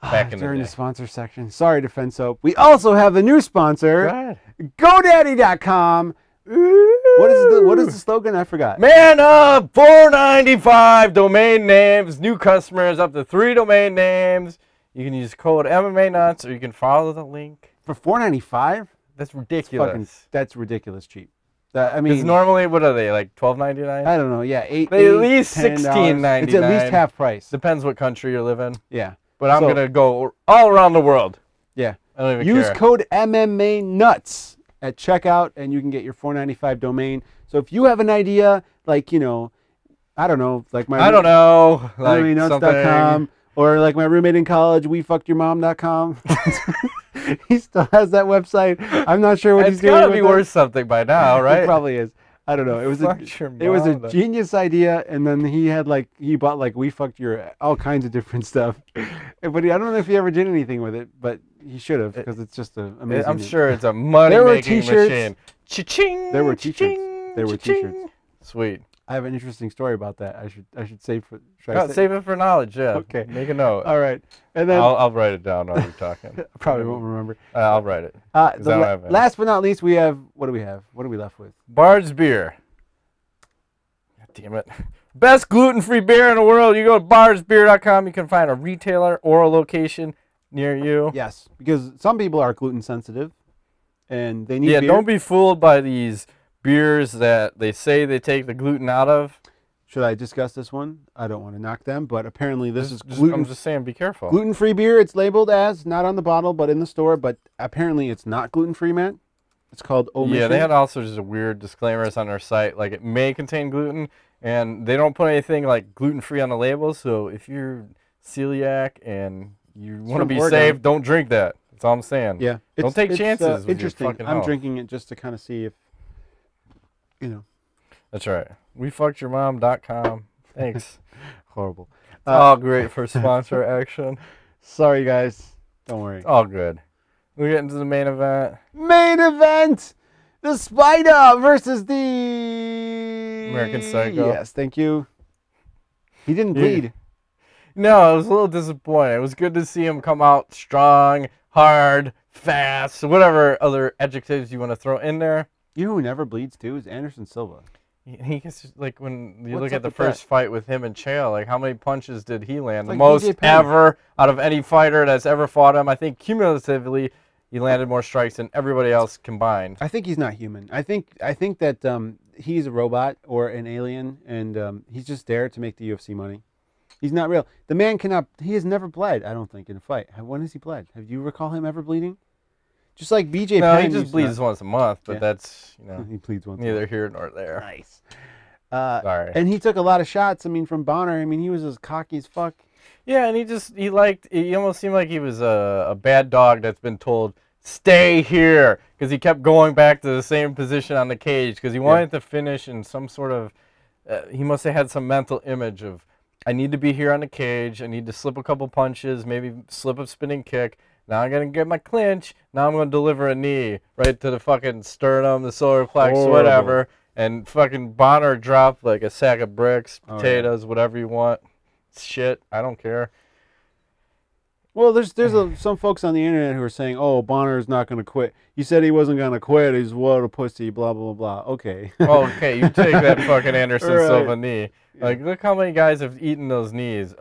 Back in during the the sponsor section. Sorry, Defense Soap. We also have the new sponsor, GoDaddy.com. What is the slogan? I forgot. Man up, $4.95 domain names. New customers up to 3 domain names. You can use code MMA Nuts, or you can follow the link. For $4.95? That's ridiculous. That's ridiculous cheap. I mean, because normally, what are they, like $12.99? I don't know. Yeah, at least $16.99. It's at least half price. Depends what country you live in. Yeah. But I'm gonna go all around the world. Yeah. I don't even Use care. code MMA Nuts at checkout, and you can get your $4.95 domain. So if you have an idea, like I don't know, like like MMAnuts.com, or like my roommate in college, wefuckedyourmom.com. He still has that website. I'm not sure what he's doing. It's gotta be worth something by now, right? It probably is. I don't know. It was a genius idea, and then he bought like We Fucked Your all kinds of different stuff. But I don't know if he ever did anything with it, but he should have because it's just an amazing. I'm sure it's a money-making machine. Cha-ching, there were T-shirts. There were cha-ching. T-shirts. Sweet. I have an interesting story about that. I should save for. Save it for knowledge. Yeah. Okay. Make a note. All right, and then I'll write it down while you're talking. I probably won't remember. I'll write it. Last but not least, we have what do we have? What are we left with? Bard's beer. God damn it. Best gluten-free beer in the world. You go to bardsbeer.com. You can find a retailer or a location near you. Yes, because some people are gluten sensitive, and they need. Yeah, beer. don't be fooled by these beers that they say they take the gluten out of. Should I discuss this one? I don't want to knock them, but apparently this is I'm just saying, be careful. gluten-free beer. It's labeled as, not on the bottle, but in the store, but apparently it's not gluten-free, man. It's called omission. Yeah, they had also just weird disclaimers on their site, like it may contain gluten, and they don't put anything like gluten-free on the label, so if you're celiac and you want to be safe, don't drink that. That's all I'm saying. Yeah. Don't take chances with interesting. your fucking I'm health. drinking it just to kind of see if, you know. That's right. WeFuckedYourMom.com. Thanks. Horrible. It's all great for sponsor action. Sorry, guys. Don't worry. It's all good. We get into the main event. Main event! The Spider versus the... American Psycho. Yes, thank you. He didn't bleed. No, it was a little disappointing. It was good to see him come out strong, hard, fast, whatever other adjectives you want to throw in there. You know who never bleeds, too, is Anderson Silva. He gets, like, when you What's look up at the with first that? fight with him and Chael, like, how many punches did he land? It's The like most BJ Penn. ever out of any fighter that's ever fought him. I think cumulatively, he landed more strikes than everybody else combined. I think he's not human. I think that he's a robot or an alien, and he's just there to make the UFC money. He's not real. The man cannot... He has never bled, I don't think, in a fight. When has he bled? Have you recall him ever bleeding? Just like BJ No, Penn. he just bleeds once a month, but that's, you know, he bleeds once. neither here nor there. Nice. Sorry. And he took a lot of shots. I mean, from Bonnar. I mean, he was as cocky as fuck. Yeah, and he almost seemed like he was a bad dog that's been told, stay here, because he kept going back to the same position on the cage, because he wanted to finish in some sort of, he must have had some mental image of, I need to be here on the cage, I need to slip a couple punches, maybe slip a spinning kick, now I'm going to get my clinch, now I'm going to deliver a knee right to the fucking sternum, the solar plex, whatever, and fucking Bonnar dropped like a sack of bricks, potatoes, whatever you want. Shit, I don't care. Well, there's some folks on the internet who are saying, "Oh, Bonner's not going to quit. He said he wasn't going to quit. He's what a pussy." Blah blah blah. Okay. Okay, you take that fucking Anderson Silva knee. Like, look how many guys have eaten those knees.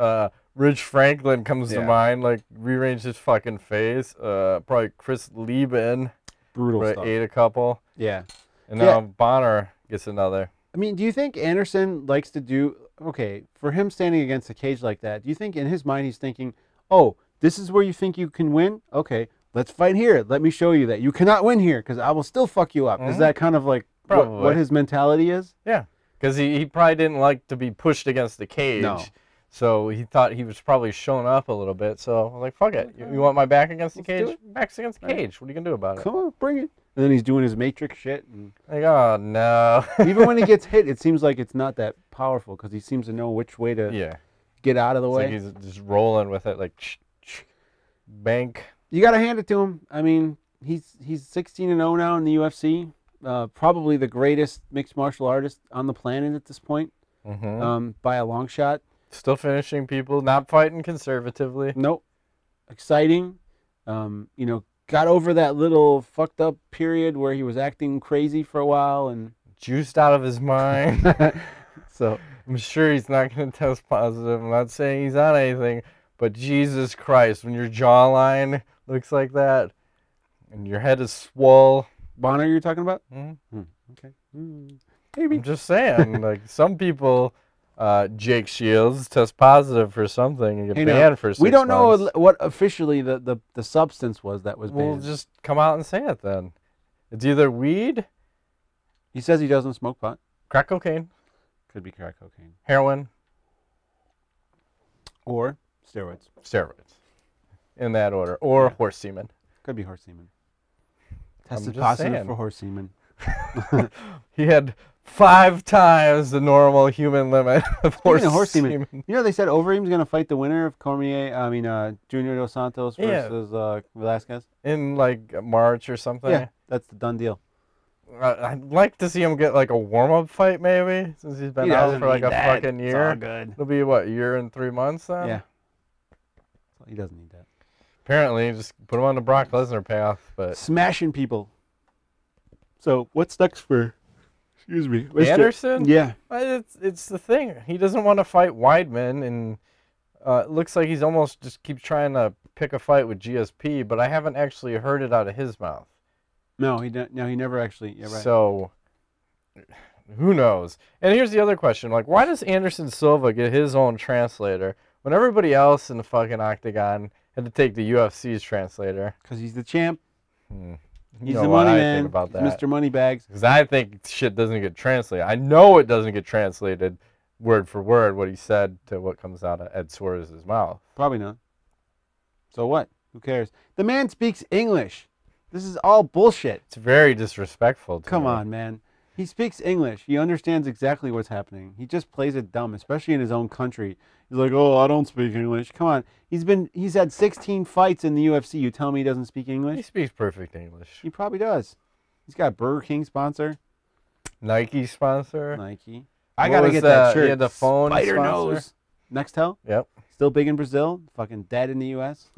Rich Franklin comes to mind. Like, rearranged his fucking face. Probably Chris Lieben. Brutal stuff. Ate a couple. Yeah. And now Bonnar gets another. I mean, do you think Anderson likes to do? Okay, for him standing against a cage like that, do you think in his mind he's thinking, "Oh, this is where you think you can win? Okay, let's fight here. Let me show you that you cannot win here because I will still fuck you up." Is that kind of like what his mentality is? Yeah, because he probably didn't like to be pushed against the cage. No. So he thought he was probably showing up a little bit. So I was like, fuck it. You want my back against the cage? Back's against the cage. What are you going to do about it? Come on, bring it. And then he's doing his Matrix shit. And like, oh, no. even when he gets hit, it seems like it's not that powerful because he seems to know which way to get out of the way. Like he's just rolling with it like bank. You got to hand it to him. I mean, he's 16-0 now in the UFC. Probably the greatest mixed martial artist on the planet at this point, by a long shot. Still finishing people, not fighting conservatively. Nope. Exciting. You know, got over that little fucked up period where he was acting crazy for a while and juiced out of his mind. So I'm sure he's not going to test positive. I'm not saying he's on anything, but Jesus Christ, when your jawline looks like that and your head is swole. Bonnar, you're talking about? Okay. Maybe. I'm just saying, like, some people, Jake Shields, test positive for something and get banned for 6 months. We don't know what officially the substance was that was banned. Well, just come out and say it then. It's either weed. He says he doesn't smoke pot. Crack cocaine. Could be crack cocaine. Heroin. Or steroids. Steroids. In that order. Or horse semen. Could be horse semen. Tested positive for horse semen. He had 5 times the normal human limit of horse semen. You know, they said Overeem's going to fight the winner of Junior Dos Santos versus Velasquez. In like March or something. Yeah, that's the done deal. I'd like to see him get like a warm-up fight maybe, since he's been out for like a fucking year. It's all good. It'll be what, a year and 3 months then? Yeah. He doesn't need that. Apparently, just put him on the Brock Lesnar path, but smashing people. So what's next for? Excuse me, Anderson? Yeah, it's the thing. He doesn't want to fight Weidman, and it looks like he's almost just keeps trying to pick a fight with GSP, but I haven't actually heard it out of his mouth. No, he never actually. Yeah, right. So Who knows? And here's the other question. Like, why does Anderson Silva get his own translator when everybody else in the fucking octagon had to take the UFC's translator? Because he's the champ. You He's know the what money I man. think about He's that. Mr. Moneybags. Because I think shit doesn't get translated. I know it doesn't get translated word for word what he said to what comes out of Ed Suarez's mouth. Probably not. So what? Who cares? The man speaks English. This is all bullshit. It's very disrespectful to Come me. on, man. He speaks English. He understands exactly what's happening. He just plays it dumb, especially in his own country. He's like, oh, I don't speak English. Come on. He's had 16 fights in the UFC. You tell me he doesn't speak He English? speaks perfect English. He probably does. He's got Burger King sponsor. Nike sponsor. Nike. I got to get that shirt. He had the phone Spider sponsor. Nose. Nextel. Yep. Still big in Brazil. Fucking dead in the U.S.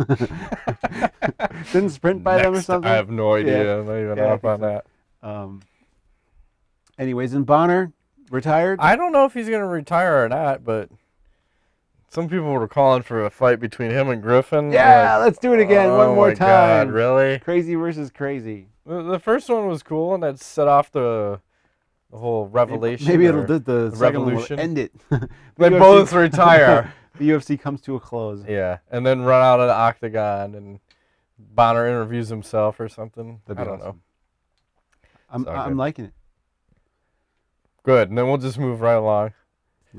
Didn't Sprint buy them or something? I have no idea. Yeah. I'm not even Yeah, up on that. Anyways, and Bonnar retired? I don't know if he's going to retire or not, but some people were calling for a fight between him and Griffin. Yeah, let's do it again one more time. God, really? Crazy versus crazy. The first one was cool, and that set off the whole revelation. Maybe it'll do the second one will revolution. end it. They both retire. The UFC comes to a close. Yeah, and then run out of the octagon, and Bonnar interviews himself or something. That'd I be don't awesome. know. I'm liking it. Good, and then we'll just move right along.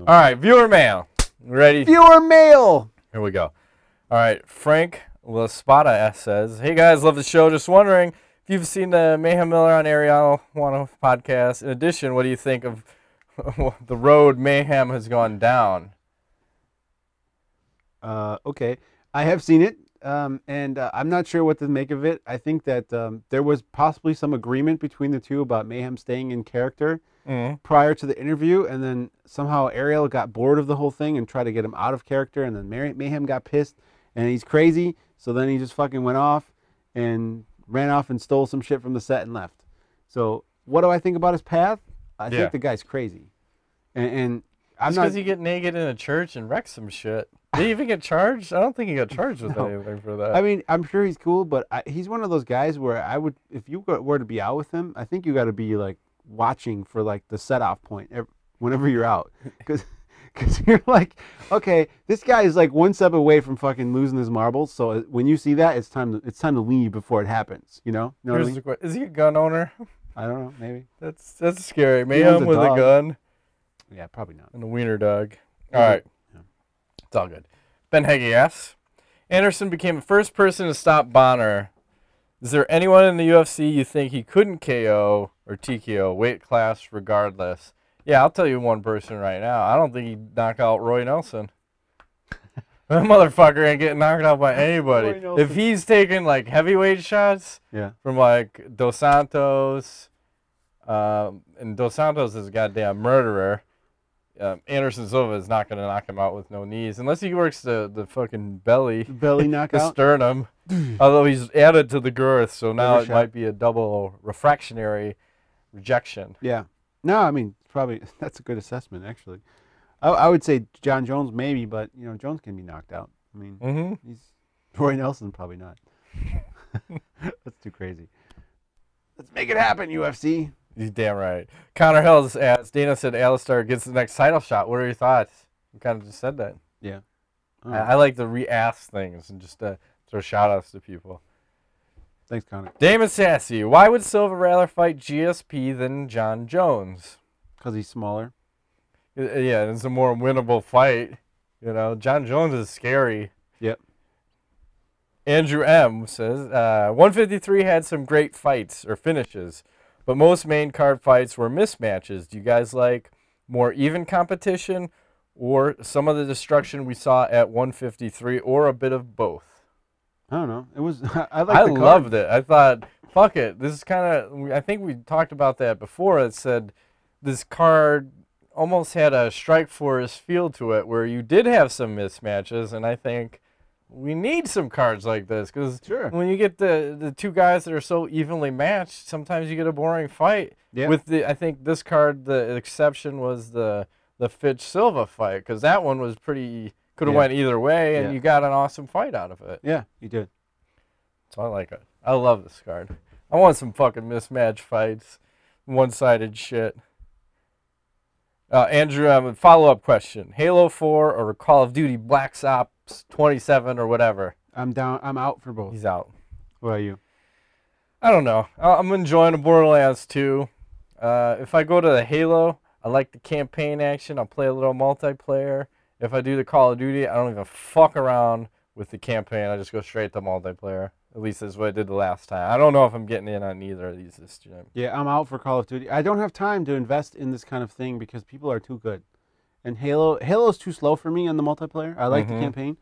All right, viewer mail. Ready? Viewer mail. Here we go. All right, Frank Laspada says, hey guys, love the show. Just wondering if you've seen the Mayhem Miller on Ariel Wano podcast. In addition, what do you think of the road Mayhem has gone down? Okay. I have seen it, and I'm not sure what to make of it. I think that there was possibly some agreement between the two about Mayhem staying in character prior to the interview, and then somehow Ariel got bored of the whole thing and tried to get him out of character, and then Mayhem got pissed, and he's crazy, so then he just fucking went off and ran off and stole some shit from the set and left. So what do I think about his path? I think the guy's crazy. And I'm not... because he get naked in a church and wreck some shit. Did he even get charged? I don't think he got charged with anything for that. I mean, I'm sure he's cool, but he's one of those guys where I would, if you were to be out with him, I think you got to be like watching for like the set off point whenever you're out, because you're like, okay, this guy is like one step away from fucking losing his marbles. So when you see that, it's time to leave before it happens. You know what I mean? Is he a gun owner? I don't know. Maybe that's scary. Mayhem with a gun. Yeah, probably not. And a wiener dog. All right. It's all good. Ben Heggie asks, Anderson became the first person to stop Bonnar. Is there anyone in the UFC you think he couldn't KO or TKO, weight class regardless? Yeah, I'll tell you one person right now. I don't think he'd knock out Roy Nelson. That motherfucker ain't getting knocked out by anybody. If he's taking like heavyweight shots from like Dos Santos, and Dos Santos is a goddamn murderer. Anderson Silva is not going to knock him out with no knees unless he works the fucking belly knockout, the sternum. Although he's added to the girth, so now it might be a double refractionary rejection. Yeah. No, I mean probably that's a good assessment actually. I would say John Jones maybe, but you know Jones can be knocked out. I mean, he's Roy Nelson probably not. That's too crazy. Let's make it happen, UFC. You're damn right. Connor Hills asks, Dana said Alistair gets the next title shot. What are your thoughts? You kind of just said that. Yeah. I like to re-ask things and just throw shout-outs to people. Thanks, Connor. Damon Sassy, why would Silva rather fight GSP than John Jones? Because he's smaller. Yeah, it's a more winnable fight. You know, John Jones is scary. Yep. Andrew M. says, 153 had some great fights or finishes, but most main card fights were mismatches. Do you guys like more even competition or some of the destruction we saw at 153 or a bit of both? I don't know. It was I loved it. I thought, fuck it. This is kind of, I think we talked about that before. It said this card almost had a Strikeforce feel to it where you did have some mismatches, and I think we need some cards like this because when you get the two guys that are so evenly matched, sometimes you get a boring fight. Yeah. I think this card, the exception was the Fitch Silva fight because that one was pretty, could have went either way, and you got an awesome fight out of it. Yeah, you did. So I like it. I love this card. I want some fucking mismatch fights, one-sided shit. Andrew, follow-up question. Halo 4 or Call of Duty Black Ops 27 or whatever? I'm down. I'm out for both. He's out. What about you? I don't know. I'm enjoying the Borderlands 2. If I go to the Halo, I like the campaign action. I'll play a little multiplayer. If I do the Call of Duty, I don't even fuck around with the campaign. I just go straight to multiplayer. At least that's what I did the last time. I don't know if I'm getting in on either of these this time. Yeah, I'm out for Call of Duty. I don't have time to invest in this kind of thing because people are too good. And Halo's too slow for me on the multiplayer. I like the campaign.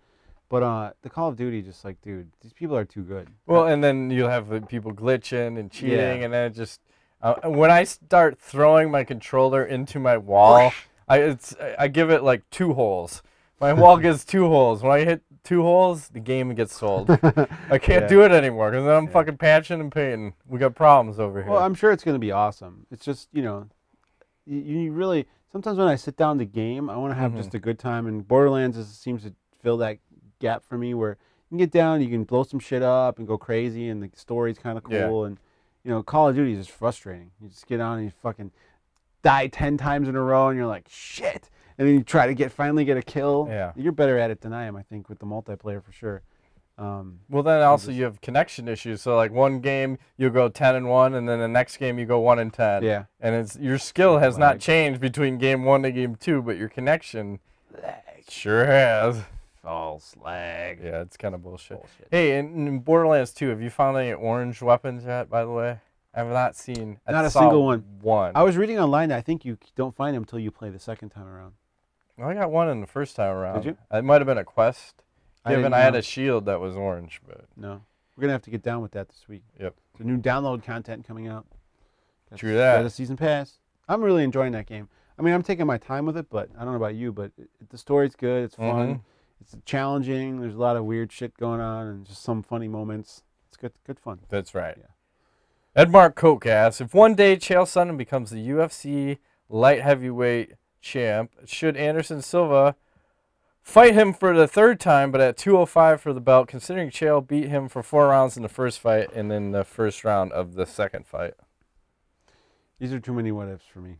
But the Call of Duty, just like, dude, these people are too good. Well, and then you'll have people glitching and cheating, and then it just when I start throwing my controller into my wall, I give it like 2 holes. My wall gets 2 holes. When I hit 2 holes, the game gets sold. I can't do it anymore because then I'm fucking patching and painting. We got problems over here. Well, I'm sure it's going to be awesome. It's just, you really, sometimes when I sit down to game, I want to have just a good time. And Borderlands seems to fill that gap for me where you can get down, you can blow some shit up and go crazy, and the story's kind of cool. And, Call of Duty is just frustrating. You just get on and you fucking die 10 times in a row, and you're like, shit. And then you try to finally get a kill. Yeah. You're better at it than I am, I think, with the multiplayer for sure. Well, then also you have connection issues. So like one game you go 10-1, and then the next game you go 1-10. Yeah. And your skill has not changed between game 1 to game 2, but your connection sure has. False lag. Yeah, it's kind of bullshit. Hey, in Borderlands 2, have you found any orange weapons yet? By the way, I have not seen. Not a single one. I was reading online that I think you don't find them until you play the second time around. Well, I got one in the first time around. Did you? It might have been a quest. Given I had a shield that was orange, but no, we're gonna have to get down with that this week. Yep. The new download content coming out. True that. Got a season pass. I'm really enjoying that game. I mean, I'm taking my time with it, but I don't know about you, but the story's good. It's fun. It's challenging. There's a lot of weird shit going on, and just some funny moments. It's good fun. That's right. Yeah. Edmark Koch asks, if one day Chael Sonnen becomes the UFC light heavyweight champ, should Anderson Silva fight him for the 3rd time, but at 205 for the belt, considering Chael beat him for 4 rounds in the first fight and then the first round of the second fight? These are too many what-ifs for me.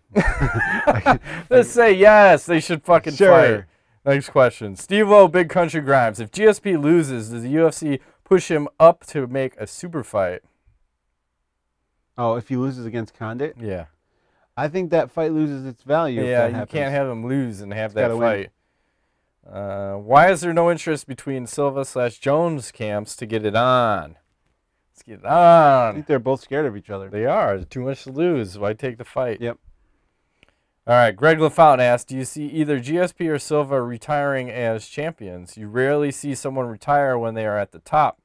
Let's say yes, they should fucking fight. Next question. Steve-O, Big Country Grimes. If GSP loses, does the UFC push him up to make a super fight? Oh, if he loses against Condit? Yeah. I think that fight loses its value. Yeah, you can't have him lose and have that fight. Why is there no interest between Silva/Jones camps to get it on? Let's get it on. I think they're both scared of each other. They are. Too much to lose. Why take the fight? Yep. All right, Greg LaFountain asked, do you see either GSP or Silva retiring as champions? You rarely see someone retire when they are at the top.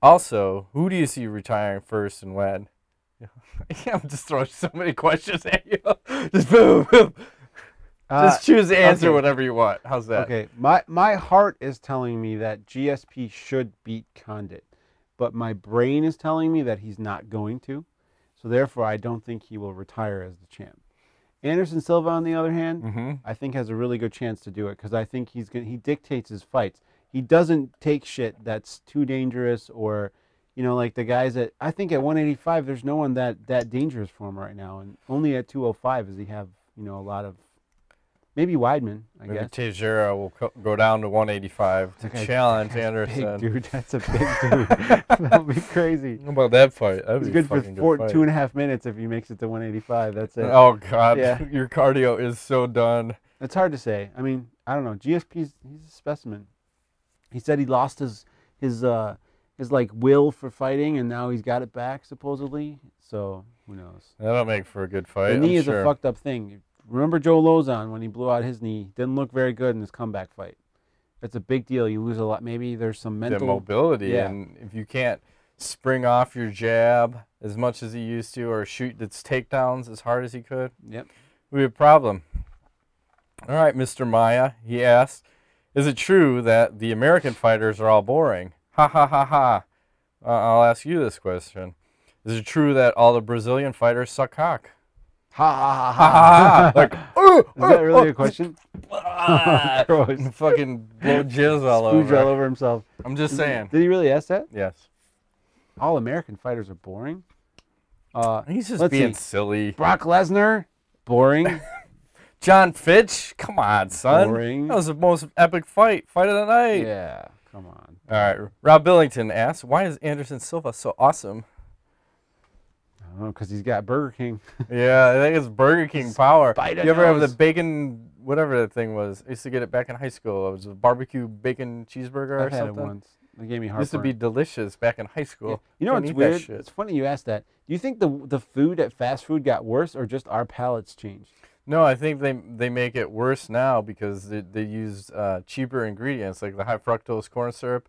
Also, who do you see retiring first and when? I'm just throwing so many questions at you. Just boom, boom. Just choose to answer whatever you want. How's that? Okay, my heart is telling me that GSP should beat Condit, but my brain is telling me that he's not going to. So therefore, I don't think he will retire as the champ. Anderson Silva, on the other hand, I think has a really good chance to do it because I think he dictates his fights. He doesn't take shit that's too dangerous or, like the guys that I think at 185, there's no one that dangerous for him right now, and only at 205 does he have a lot of. Maybe Weidman, I guess. Teixeira will go down to 185 to challenge Anderson. Big dude, that's a big dude. That would be crazy. How about that fight? That would be good for 2.5 minutes if he makes it to 185. That's it. Oh God, your cardio is so done. It's hard to say. I mean, I don't know. GSP's he's a specimen. He said he lost his like will for fighting, and now he's got it back supposedly. So who knows? That'll make for a good fight. The knee is a fucked up thing. Remember Joe Lozon when he blew out his knee? Didn't look very good in his comeback fight. It's a big deal. You lose a lot. Maybe there's some mental mobility, and if you can't spring off your jab as much as he used to, or shoot its takedowns as hard as he could, we have a problem. All right, Mr. Maia, he asked, is it true that the American fighters are all boring? Ha ha ha ha. I'll ask you this question: is it true that all the Brazilian fighters suck cock? Ha ha ha ha. Like, is that really a question? Fucking blow jizz all over. All over himself. I'm just saying. Did he really ask that? Yes. All American fighters are boring. He's just being silly. Brock Lesnar, boring. John Fitch? Come on, son. Boring. That was the most epic fight of the night. Yeah, come on. All right. Rob Billington asks, why is Anderson Silva so awesome? I don't know, because he's got Burger King. Yeah, I think it's Burger King power. Spider You ever have the nose. bacon, whatever that thing was? I used to get it back in high school. It was a barbecue bacon cheeseburger or I've had something. it once. They gave me It heartburn. used to be delicious back in high school. Yeah. You know Can't what's eat that weird? shit. It's funny you asked that. Do you think the food at fast food got worse or just our palates changed? No, I think they make it worse now because they use cheaper ingredients like the high fructose corn syrup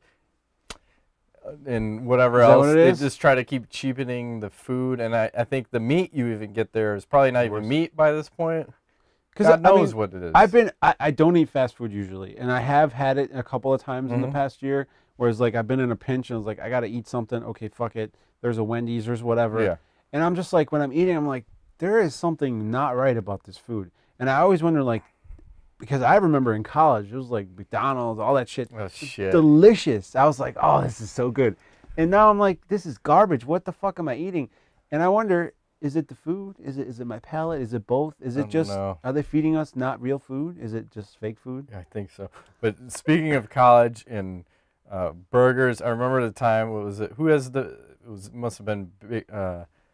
and whatever Is that else. what it They is? just try to keep cheapening the food, and I think the meat you even get there is probably not Worse. even meat by this point. 'Cause God knows mean, what it is. I don't eat fast food usually, and I have had it a couple of times in the Mhm. past year. Whereas like I've been in a pinch and I was like, I gotta eat something. Okay, fuck it. There's a Wendy's. There's whatever. Yeah. And I'm just like, when I'm eating, I'm like, there is something not right about this food. And I always wonder, like, because I remember in college, it was like McDonald's, all that shit. Oh shit. Delicious. I was like, oh, this is so good. And now I'm like, this is garbage. What the fuck am I eating? And I wonder, is it the food? Is it my palate? Is it both? Is I it don't just, know. are they feeding us not real food? Is it just fake food? Yeah, I think so. But speaking of college and burgers, I remember the time. What was it? Who has the? Must have been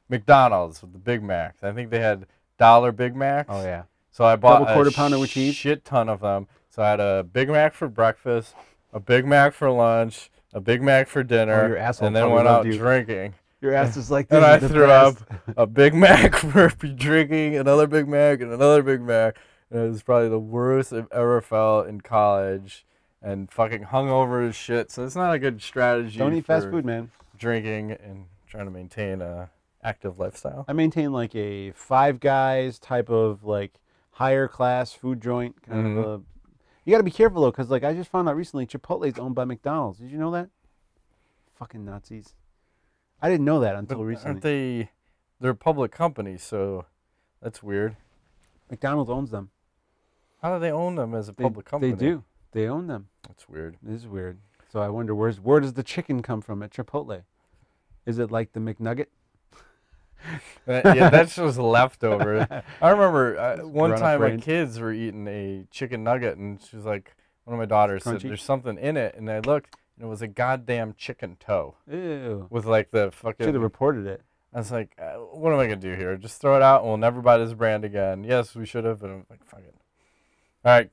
McDonald's with the Big Macs. I think they had $1 Big Macs. Oh, yeah. So I bought Double quarter pounder with cheese? shit ton of them. So I had a Big Mac for breakfast, a Big Mac for lunch, a Big Mac for dinner, your asshole and then probably went out loved you. drinking. Your ass is like, this And I is the threw best. up a Big Mac for drinking, another Big Mac, and another Big Mac. And it was probably the worst I've ever felt in college, and fucking hungover as shit. So it's not a good strategy. Don't eat fast for food, man. Drinking and trying to maintain a active lifestyle. I maintain like a Five Guys type of like higher class food joint kind of a. You got to be careful though, because like I just found out recently, Chipotle's owned by McDonald's. Did you know that? Fucking Nazis. I didn't know that until recently. Aren't they? They're a public company, so that's weird. McDonald's owns them. How do they own them as a public company? They do. They own them. That's weird. It is weird. So I wonder where does the chicken come from at Chipotle? Is it like the McNugget? Yeah, that's just leftover. I remember one Grown-up time my brain. kids were eating a chicken nugget, and she was like, one of my daughters said, Crunchy? "There's something in it," and I looked, and it was a goddamn chicken toe Ew. with like the fucking. Should have reported it. I was like, what am I gonna do here? Just throw it out, and we'll never buy this brand again. Yes, we should have, but I'm like, fuck it. All right.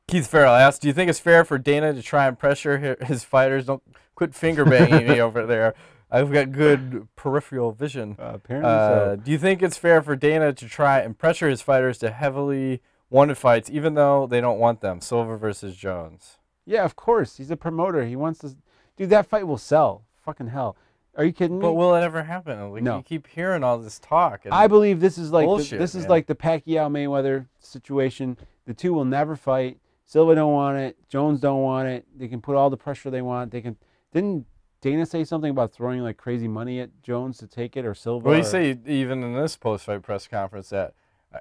Keith Farrell asks, do you think it's fair for Dana to try and pressure his fighters? Don't quit finger banging me over there. I've got good peripheral vision. Apparently so. Do you think it's fair for Dana to try and pressure his fighters to heavily wanted fights, even though they don't want them? Silva versus Jones. Yeah, of course. He's a promoter. He wants to. Dude, that fight will sell. Fucking hell. Are you kidding me? But will it ever happen? Like, No. you keep hearing all this talk. And I believe this is like bullshit, this is man. like the Pacquiao Mayweather situation. The two will never fight. Silva don't want it. Jones don't want it. They can put all the pressure they want. They can. Didn't Dana say something about throwing like crazy money at Jones to take it or Silva? Well, he or- say even in this post-fight press conference that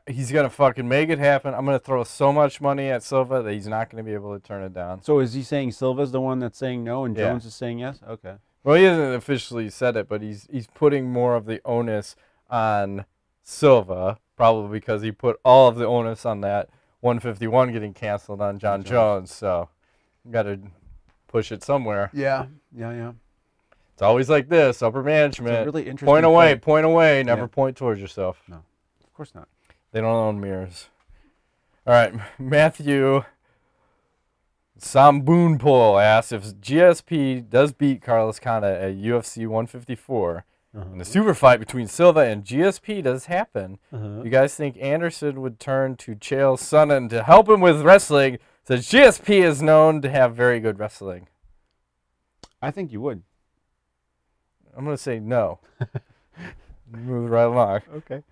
he's gonna fucking make it happen. I'm gonna throw so much money at Silva that he's not gonna be able to turn it down. So is he saying Silva's the one that's saying no and Yeah. Jones is saying yes? Okay. Well, he hasn't officially said it, but he's putting more of the onus on Silva, probably because he put all of the onus on that 151 getting canceled on John Jones. So you got to push it somewhere. Yeah. Yeah. It's always like this, upper It's management. a really interesting Point away, fight. point away. Never Yeah. point towards yourself. No, of course not. They don't own mirrors. All right, Matthew Samboonpol asks if GSP does beat Carlos Condit at UFC 154, and the super fight between Silva and GSP does happen, you guys think Anderson would turn to Chael Sonnen to help him with wrestling, since GSP is known to have very good wrestling? I think you would. I'm going to say no. Move right along. Okay.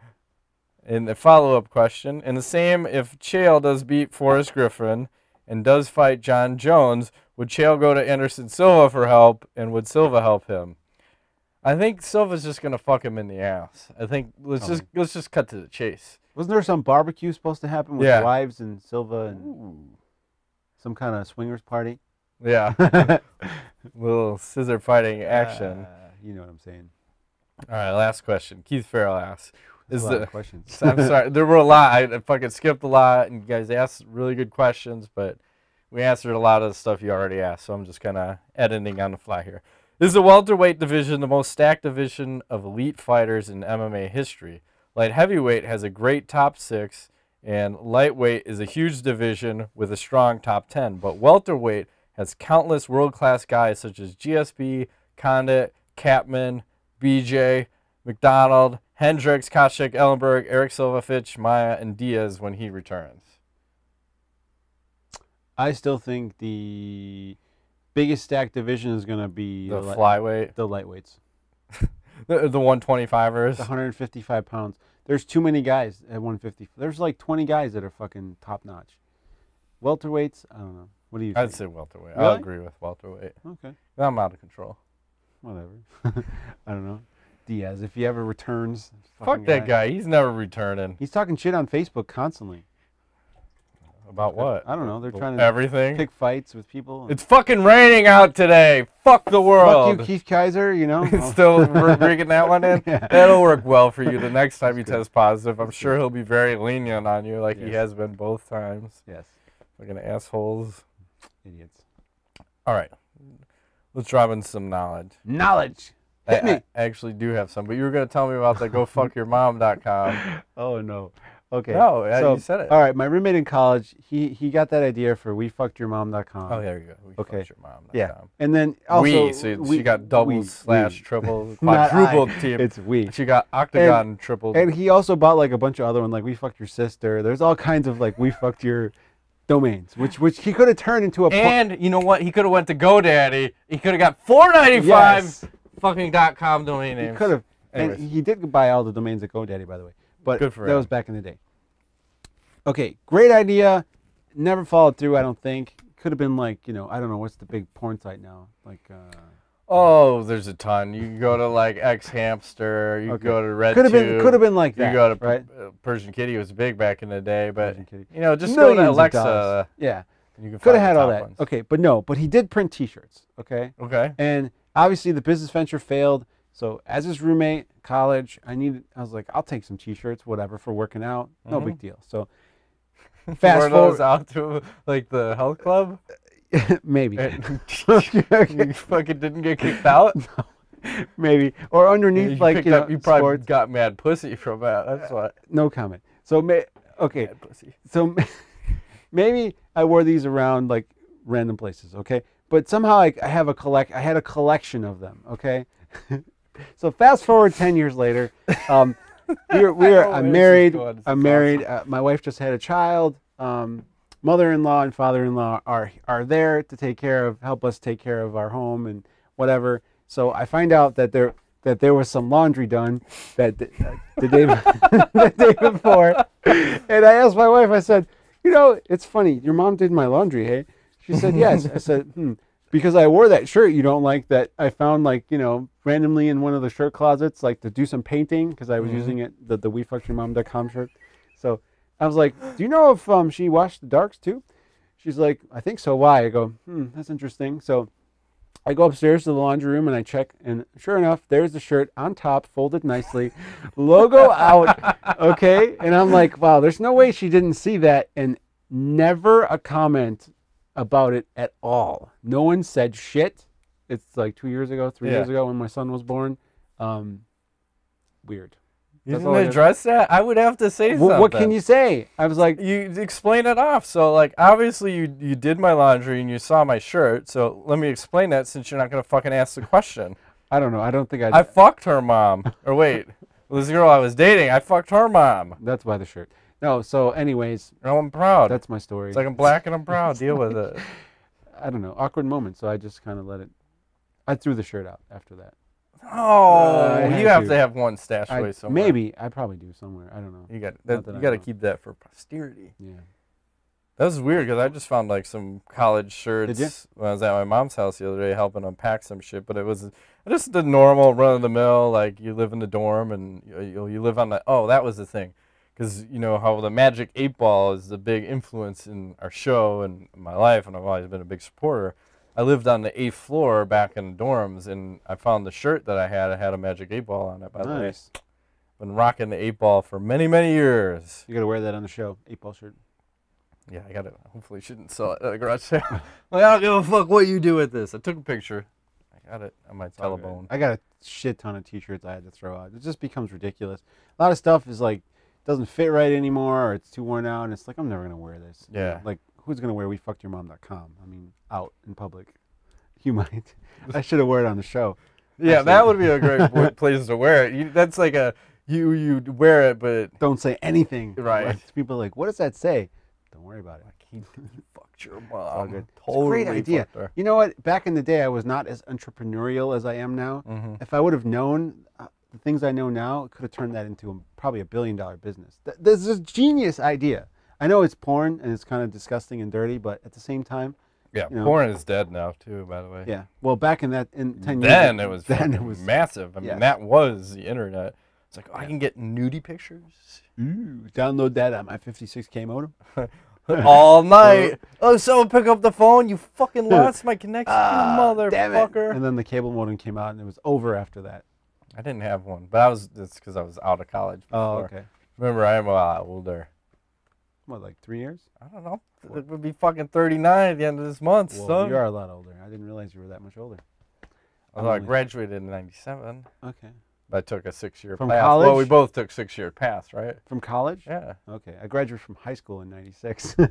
And the follow-up question, and the same if Chael does beat Forrest Griffin and does fight John Jones, would Chael go to Anderson Silva for help, and would Silva help him? I think Silva's just gonna fuck him in the ass. I think let's just cut to the chase. Wasn't there some barbecue supposed to happen with Yeah. wives and Silva and some kind of swingers party? Yeah, little scissor fighting action. You know what I'm saying. All right, last question. Keith Farrell asks, That's is a lot the of questions. I'm sorry. There were a lot. I fucking skipped a lot, and you guys asked really good questions, but we answered a lot of the stuff you already asked, so I'm just kind of editing on the fly here. Is the welterweight division the most stacked division of elite fighters in MMA history? Light heavyweight has a great top 6, and lightweight is a huge division with a strong top 10. But welterweight has countless world-class guys such as GSP, Condit, Capman, BJ, McDonald, Hendricks, Koscheck, Ellenberg, Eric Silva, Fitch, Maia, and Diaz when he returns. I still think the biggest stacked division is going to be The flyweight. the lightweights. The 125ers. The 155 pounds. There's too many guys at 150. There's like 20 guys that are fucking top notch. Welterweights, I don't know. What do you think? I'd say welterweight. Really? I'll agree with welterweight. Okay. I'm out of control. Whatever. I don't know. Diaz, if he ever returns. Fuck that guy. He's never returning. He's talking shit on Facebook constantly. About what? I don't know. They're trying to everything. pick fights with people. It's fucking raining out today. Fuck the world. Fuck you, Keith Kaiser, you know? Still bringing that one in? Yeah. That'll work well for you the next time you test positive. I'm sure he'll be very lenient on you like he has been both times. Yes. Fucking assholes. Idiots. All right. Let's drop in some knowledge. Knowledge. Hit me. I actually do have some, but you were going to tell me about the gofuckyourmom.com. Oh, no. Okay. No, so, you said it. All right, my roommate in college, he got that idea for wefuckedyourmom.com. Oh, there you go. WeFuckedYourMom.com. Yeah. And then also she got doubles / triple, quadrupled team. It's we. She got octagon tripled. And he also bought like a bunch of other ones, like We Fucked Your Sister. There's all kinds of like We Fucked Your domains, which he could have turned into a. And you know what? He could have went to GoDaddy. He could have got $4.95 fucking .com domain names. He could have. And he did buy all the domains at GoDaddy, by the way. But good for that him. was back in the day. Okay, great idea. Never followed through, I don't think. Could have been like, I don't know, what's the big porn site now? Like, oh, there's a ton. You can go to like X Hamster. You can go to RedTube. Could have been like that. You go to right? Persian Kitty was big back in the day, but just Millions go to Alexa. Yeah. And you can could have had all top that. ones. Okay, but no. But he did print T-shirts. Okay. Okay. And obviously the business venture failed. So as his roommate, college, I was like, I'll take some T-shirts, whatever, for working out. No big deal. So fast forward. Those out to like the health club. Maybe. You fucking didn't get kicked out. No. Maybe, or underneath, you probably sports. got mad pussy from that. That's what. No comment. So okay. Mad pussy. So maybe I wore these around like random places. Okay, but somehow I had a collection of them. Okay. So fast forward 10 years later, I'm married. My wife just had a child. Mother-in-law and father-in-law are there to help us take care of our home and whatever. So I find out that there was some laundry done the day the day before, and I asked my wife. I said, it's funny. Your mom did my laundry, hey? She said yes. I said, because I wore that shirt you don't like that I found randomly in one of the shirt closets, like to do some painting because I was using it, the WeFuckedYourMom.com shirt. So I was like, do you know if she washed the darks too? She's like, I think so. Why? I go, that's interesting. So I go upstairs to the laundry room and I check, and sure enough, there's the shirt on top, folded nicely, logo out, okay? And I'm like, wow, there's no way she didn't see that, and never a comment about it at all. No one said shit. It's like 2 years ago, 3 years ago when my son was born. Weird. You didn't address that? I would have to say something. What can you say? I was like... You explain it off. So, obviously you did my laundry and you saw my shirt. So, let me explain that since you're not going to fucking ask the question. I don't know. I don't think I fucked her mom. Or wait, this girl I was dating, I fucked her mom. That's why the shirt. No, so anyways... No, I'm proud. That's my story. It's like I'm black and I'm proud. Deal with it. I don't know. Awkward moment. So, I just kind of let it... I threw the shirt out after that. Oh, you have to have one stashed away somewhere. Maybe. I probably do somewhere. I don't know. You got to keep that for posterity. Yeah. That was weird because I just found some college shirts when I was at my mom's house the other day helping unpack some shit. But it was just the normal run-of-the-mill, you live in the dorm and you live on the... Oh, that was the thing. Because you know how the Magic 8-Ball is the big influence in our show and my life, and I've always been a big supporter. I lived on the 8th floor back in the dorms, and I found the shirt that I had. It had a Magic 8-Ball on it, by the way. Been rocking the 8-ball for many, many years. You got to wear that on the show. 8-ball shirt. Yeah, I got it. Hopefully, shouldn't sell it at a garage sale. Like, I don't give a fuck what you do with this. I took a picture. I got it on my telephone. I got a shit ton of T-shirts I had to throw out. It just becomes ridiculous. A lot of stuff is like doesn't fit right anymore, or it's too worn out. And it's like I'm never gonna wear this. Yeah. Like who's gonna wear WeFuckedYourMom.com? I mean, out in public. You might. I should have worn it on the show. Yeah, that would be a great place to wear it. That's like a you wear it, but don't say anything. Right. Like, people are like, what does that say? Don't worry about it. He fucked your mom. Good. Totally it's a great idea. You know what? Back in the day, I was not as entrepreneurial as I am now. Mm-hmm. If I would have known the things I know now, it could have turned that into probably $1 billion business. This is a genius idea. I know it's porn and it's kind of disgusting and dirty, but at the same time, yeah, porn is dead now too. By the way. Yeah. Well, back in 10 years. Then it was massive. I mean, yes. that was the internet. It's like, I can get nudie pictures. Ooh, download that on my 56K modem. All night. Oh, someone pick up the phone. You fucking lost my connection, you motherfucker. And then the cable modem came out, and it was over after that. I didn't have one, but that's because I was out of college before. Oh, okay. Remember, I am a lot older. What, like 3 years? I don't know. It would be fucking 39 at the end of this month, Well, son. you are a lot older. I didn't realize you were that much older. Although I graduated in 97. Okay. But I took a 6-year From path. college? Well, we both took 6-year paths, right? From college? Yeah. Okay. I graduated from high school in 96. Woo!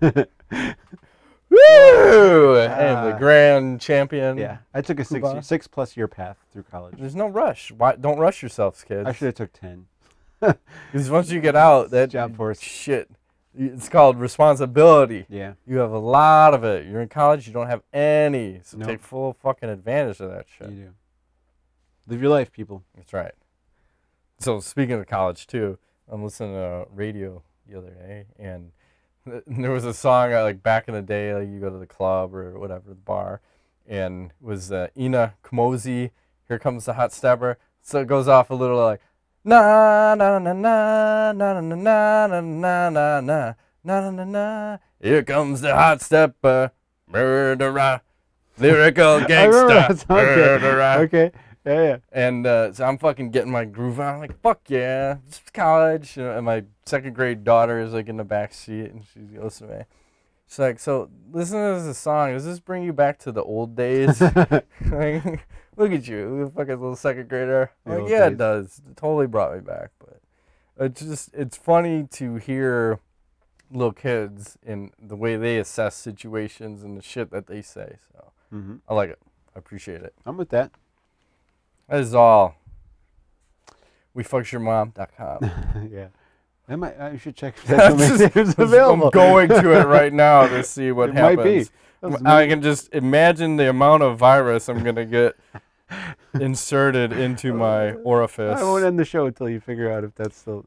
I am the grand champion. Yeah. I took a 6+ year path through college. There's no rush. Why? Don't rush yourselves, kids. I should have took 10. Because once you get out, that job force. Shit. It's called responsibility. Yeah. You have a lot of it. You're in college, you don't have any. So Nope. take full fucking advantage of that shit. You do. Live your life, people. That's right. So speaking of college too, I'm listening to radio the other day, and there was a song like back in the day, like you go to the club or whatever, the bar, and it was Ina Kamosi, Here Comes the Hot Stepper. So it goes off a little like na na na na na na na na na na na na na na. Here comes the hot stepper, murderer, lyrical gangster, murderer. Okay. Yeah. And so I'm fucking getting my groove on. I'm like, fuck yeah, it's college. And my 2nd grade daughter is like in the back seat, and she goes to me. She's like, so listen to this song. Does this bring you back to the old days? Like, look at you, fucking little 2nd grader. I'm like, yeah, it does. It totally brought me back. But it's funny to hear little kids and the way they assess situations and the shit that they say. So I like it. I appreciate it. I'm with that. That is all. WeFuckYourMom.com. Yeah. I should check if that's available. I'm going to it right now to see what happens. Might be. I can just imagine the amount of virus I'm going to get inserted into my orifice. I won't end the show until you figure out if that's still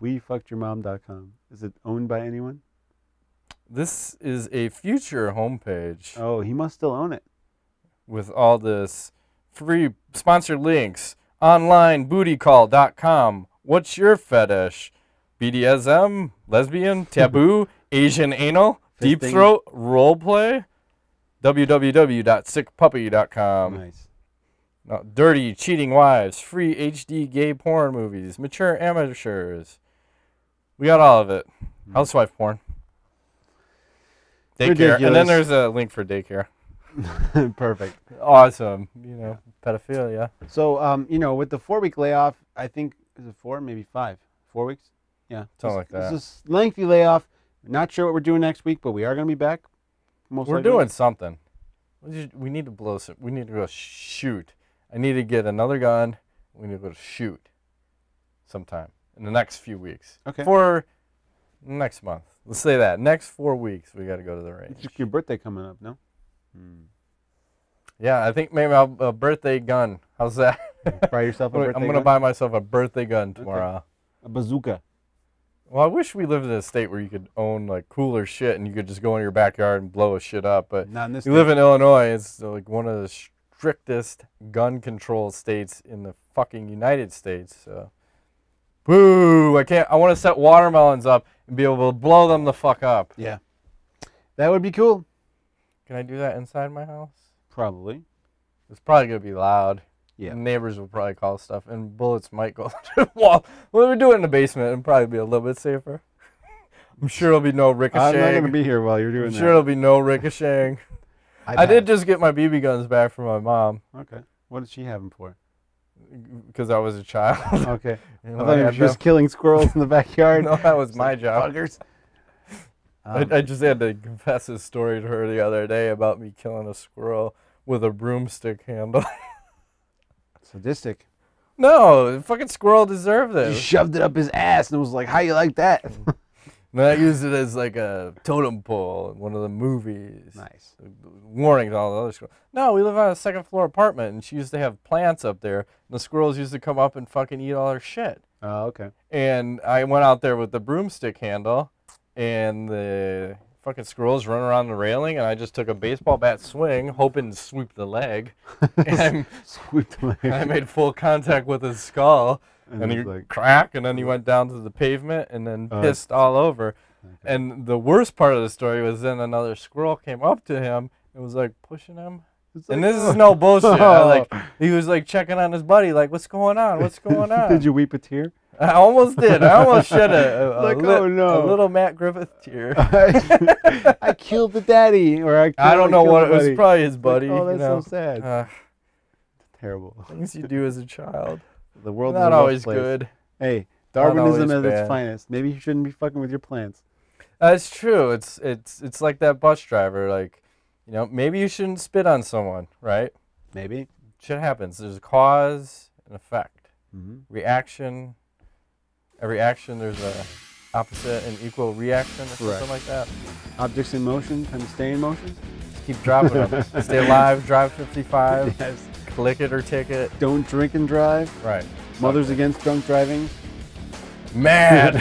WeFuckedYourMom.com. Is it owned by anyone? This is a future homepage. Oh, he must still own it. With all this free sponsored links. OnlineBootyCall.com. What's your fetish? BDSM, lesbian, taboo, Asian anal, deep throat, roleplay. www.sickpuppy.com. Nice. Dirty, cheating wives, free HD gay porn movies, mature amateurs. We got all of it. Housewife porn. Daycare. Ridiculous. And then there's a link for daycare. Perfect. Awesome. You know, pedophilia. So, with the 4-week layoff, I think, is it 4, maybe 5? 4 weeks? Yeah. Something like that. It's a lengthy layoff. Not sure what we're doing next week, but we are going to be back. We're doing something. We need to blow some. We need to go shoot. I need to get another gun. We need to go shoot sometime in the next few weeks. Okay. For next month. Let's say that. Next 4 weeks, we got to go to the range. It's your birthday coming up, no? Yeah, I think maybe I'll a birthday gun. How's that? Buy yourself a birthday I'm going to buy myself a birthday gun tomorrow. Okay. A bazooka. Well, I wish we lived in a state where you could own like cooler shit and you could just go in your backyard and blow a shit up. But not in this you live in Illinois. It's like one of the strictest gun control states in the fucking United States. So, boo! I want to set watermelons up and be able to blow them the fuck up. Yeah, that would be cool. Can I do that inside my house? Probably. It's probably gonna be loud. Yeah. Neighbors will probably call stuff, and bullets might go through the wall. Well, we do it in the basement, it'd probably be a little bit safer. I'm sure there'll be no ricocheting. I'm not going to be here while you're doing I'm that. sure there'll be no ricocheting. I did just get my BB guns back from my mom. Okay. What did she have them for? Because I was a child. Okay. You I know, thought you were just killing squirrels in the backyard. No, that was my job. Buggers. I just had to confess a story to her the other day about me killing a squirrel with a broomstick handle. Sadistic. No, the fucking squirrel deserved You it. shoved it up his ass and was like, how you like that? And I used it as like a totem pole in one of the movies. Nice. Warning to all the other squirrels. No, we live on a second floor apartment, and she used to have plants up there. And the squirrels used to come up and fucking eat all her shit. Oh, okay. And I went out there with the broomstick handle, and the fucking squirrels run around the railing, and I just took a baseball bat swing, hoping to sweep the leg. And Sweep the leg. I made full contact with his skull. And And he it's like- crack, and then he went down to the pavement and then pissed all over. Okay. And the worst part of the story was then another squirrel came up to him and was like pushing him. It's And like, this is no bullshit. He was like checking on his buddy, like, what's going on? What's going on? Did you weep a tear? I almost did. I almost shed a oh no, a little Matt Griffith tear. I killed the daddy, or I don't know what it was. buddy. Probably his buddy. Oh, that's you know? so sad. Uh, Terrible. things you do as a child. The world's Not a rough always place. good. Hey, Darwinism always at its bad. finest. Maybe you shouldn't be fucking with your plants. That's true. It's like that bus driver. Like, you know, maybe you shouldn't spit on someone, right? Maybe. Shit happens. There's a cause and effect. Mm-hmm. Reaction. Every action, there's a opposite and equal reaction or something Right. like that. Objects in motion tend to stay in motion. Just keep dropping them. Stay alive, drive 55, Yes. click it or tick it. Don't drink and drive. Right. Mothers against drunk driving. Mad.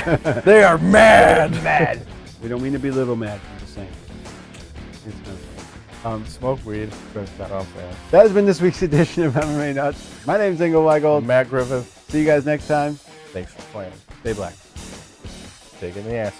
They are mad. Mad. We don't mean to be little mad. I'm just saying. It's good. Smoke weed. That has been this week's edition of MMA Nuts. My name's Ingo Weigold. Matt Griffith. See you guys next time. Thanks for playing. Stay black. Take it in the ass.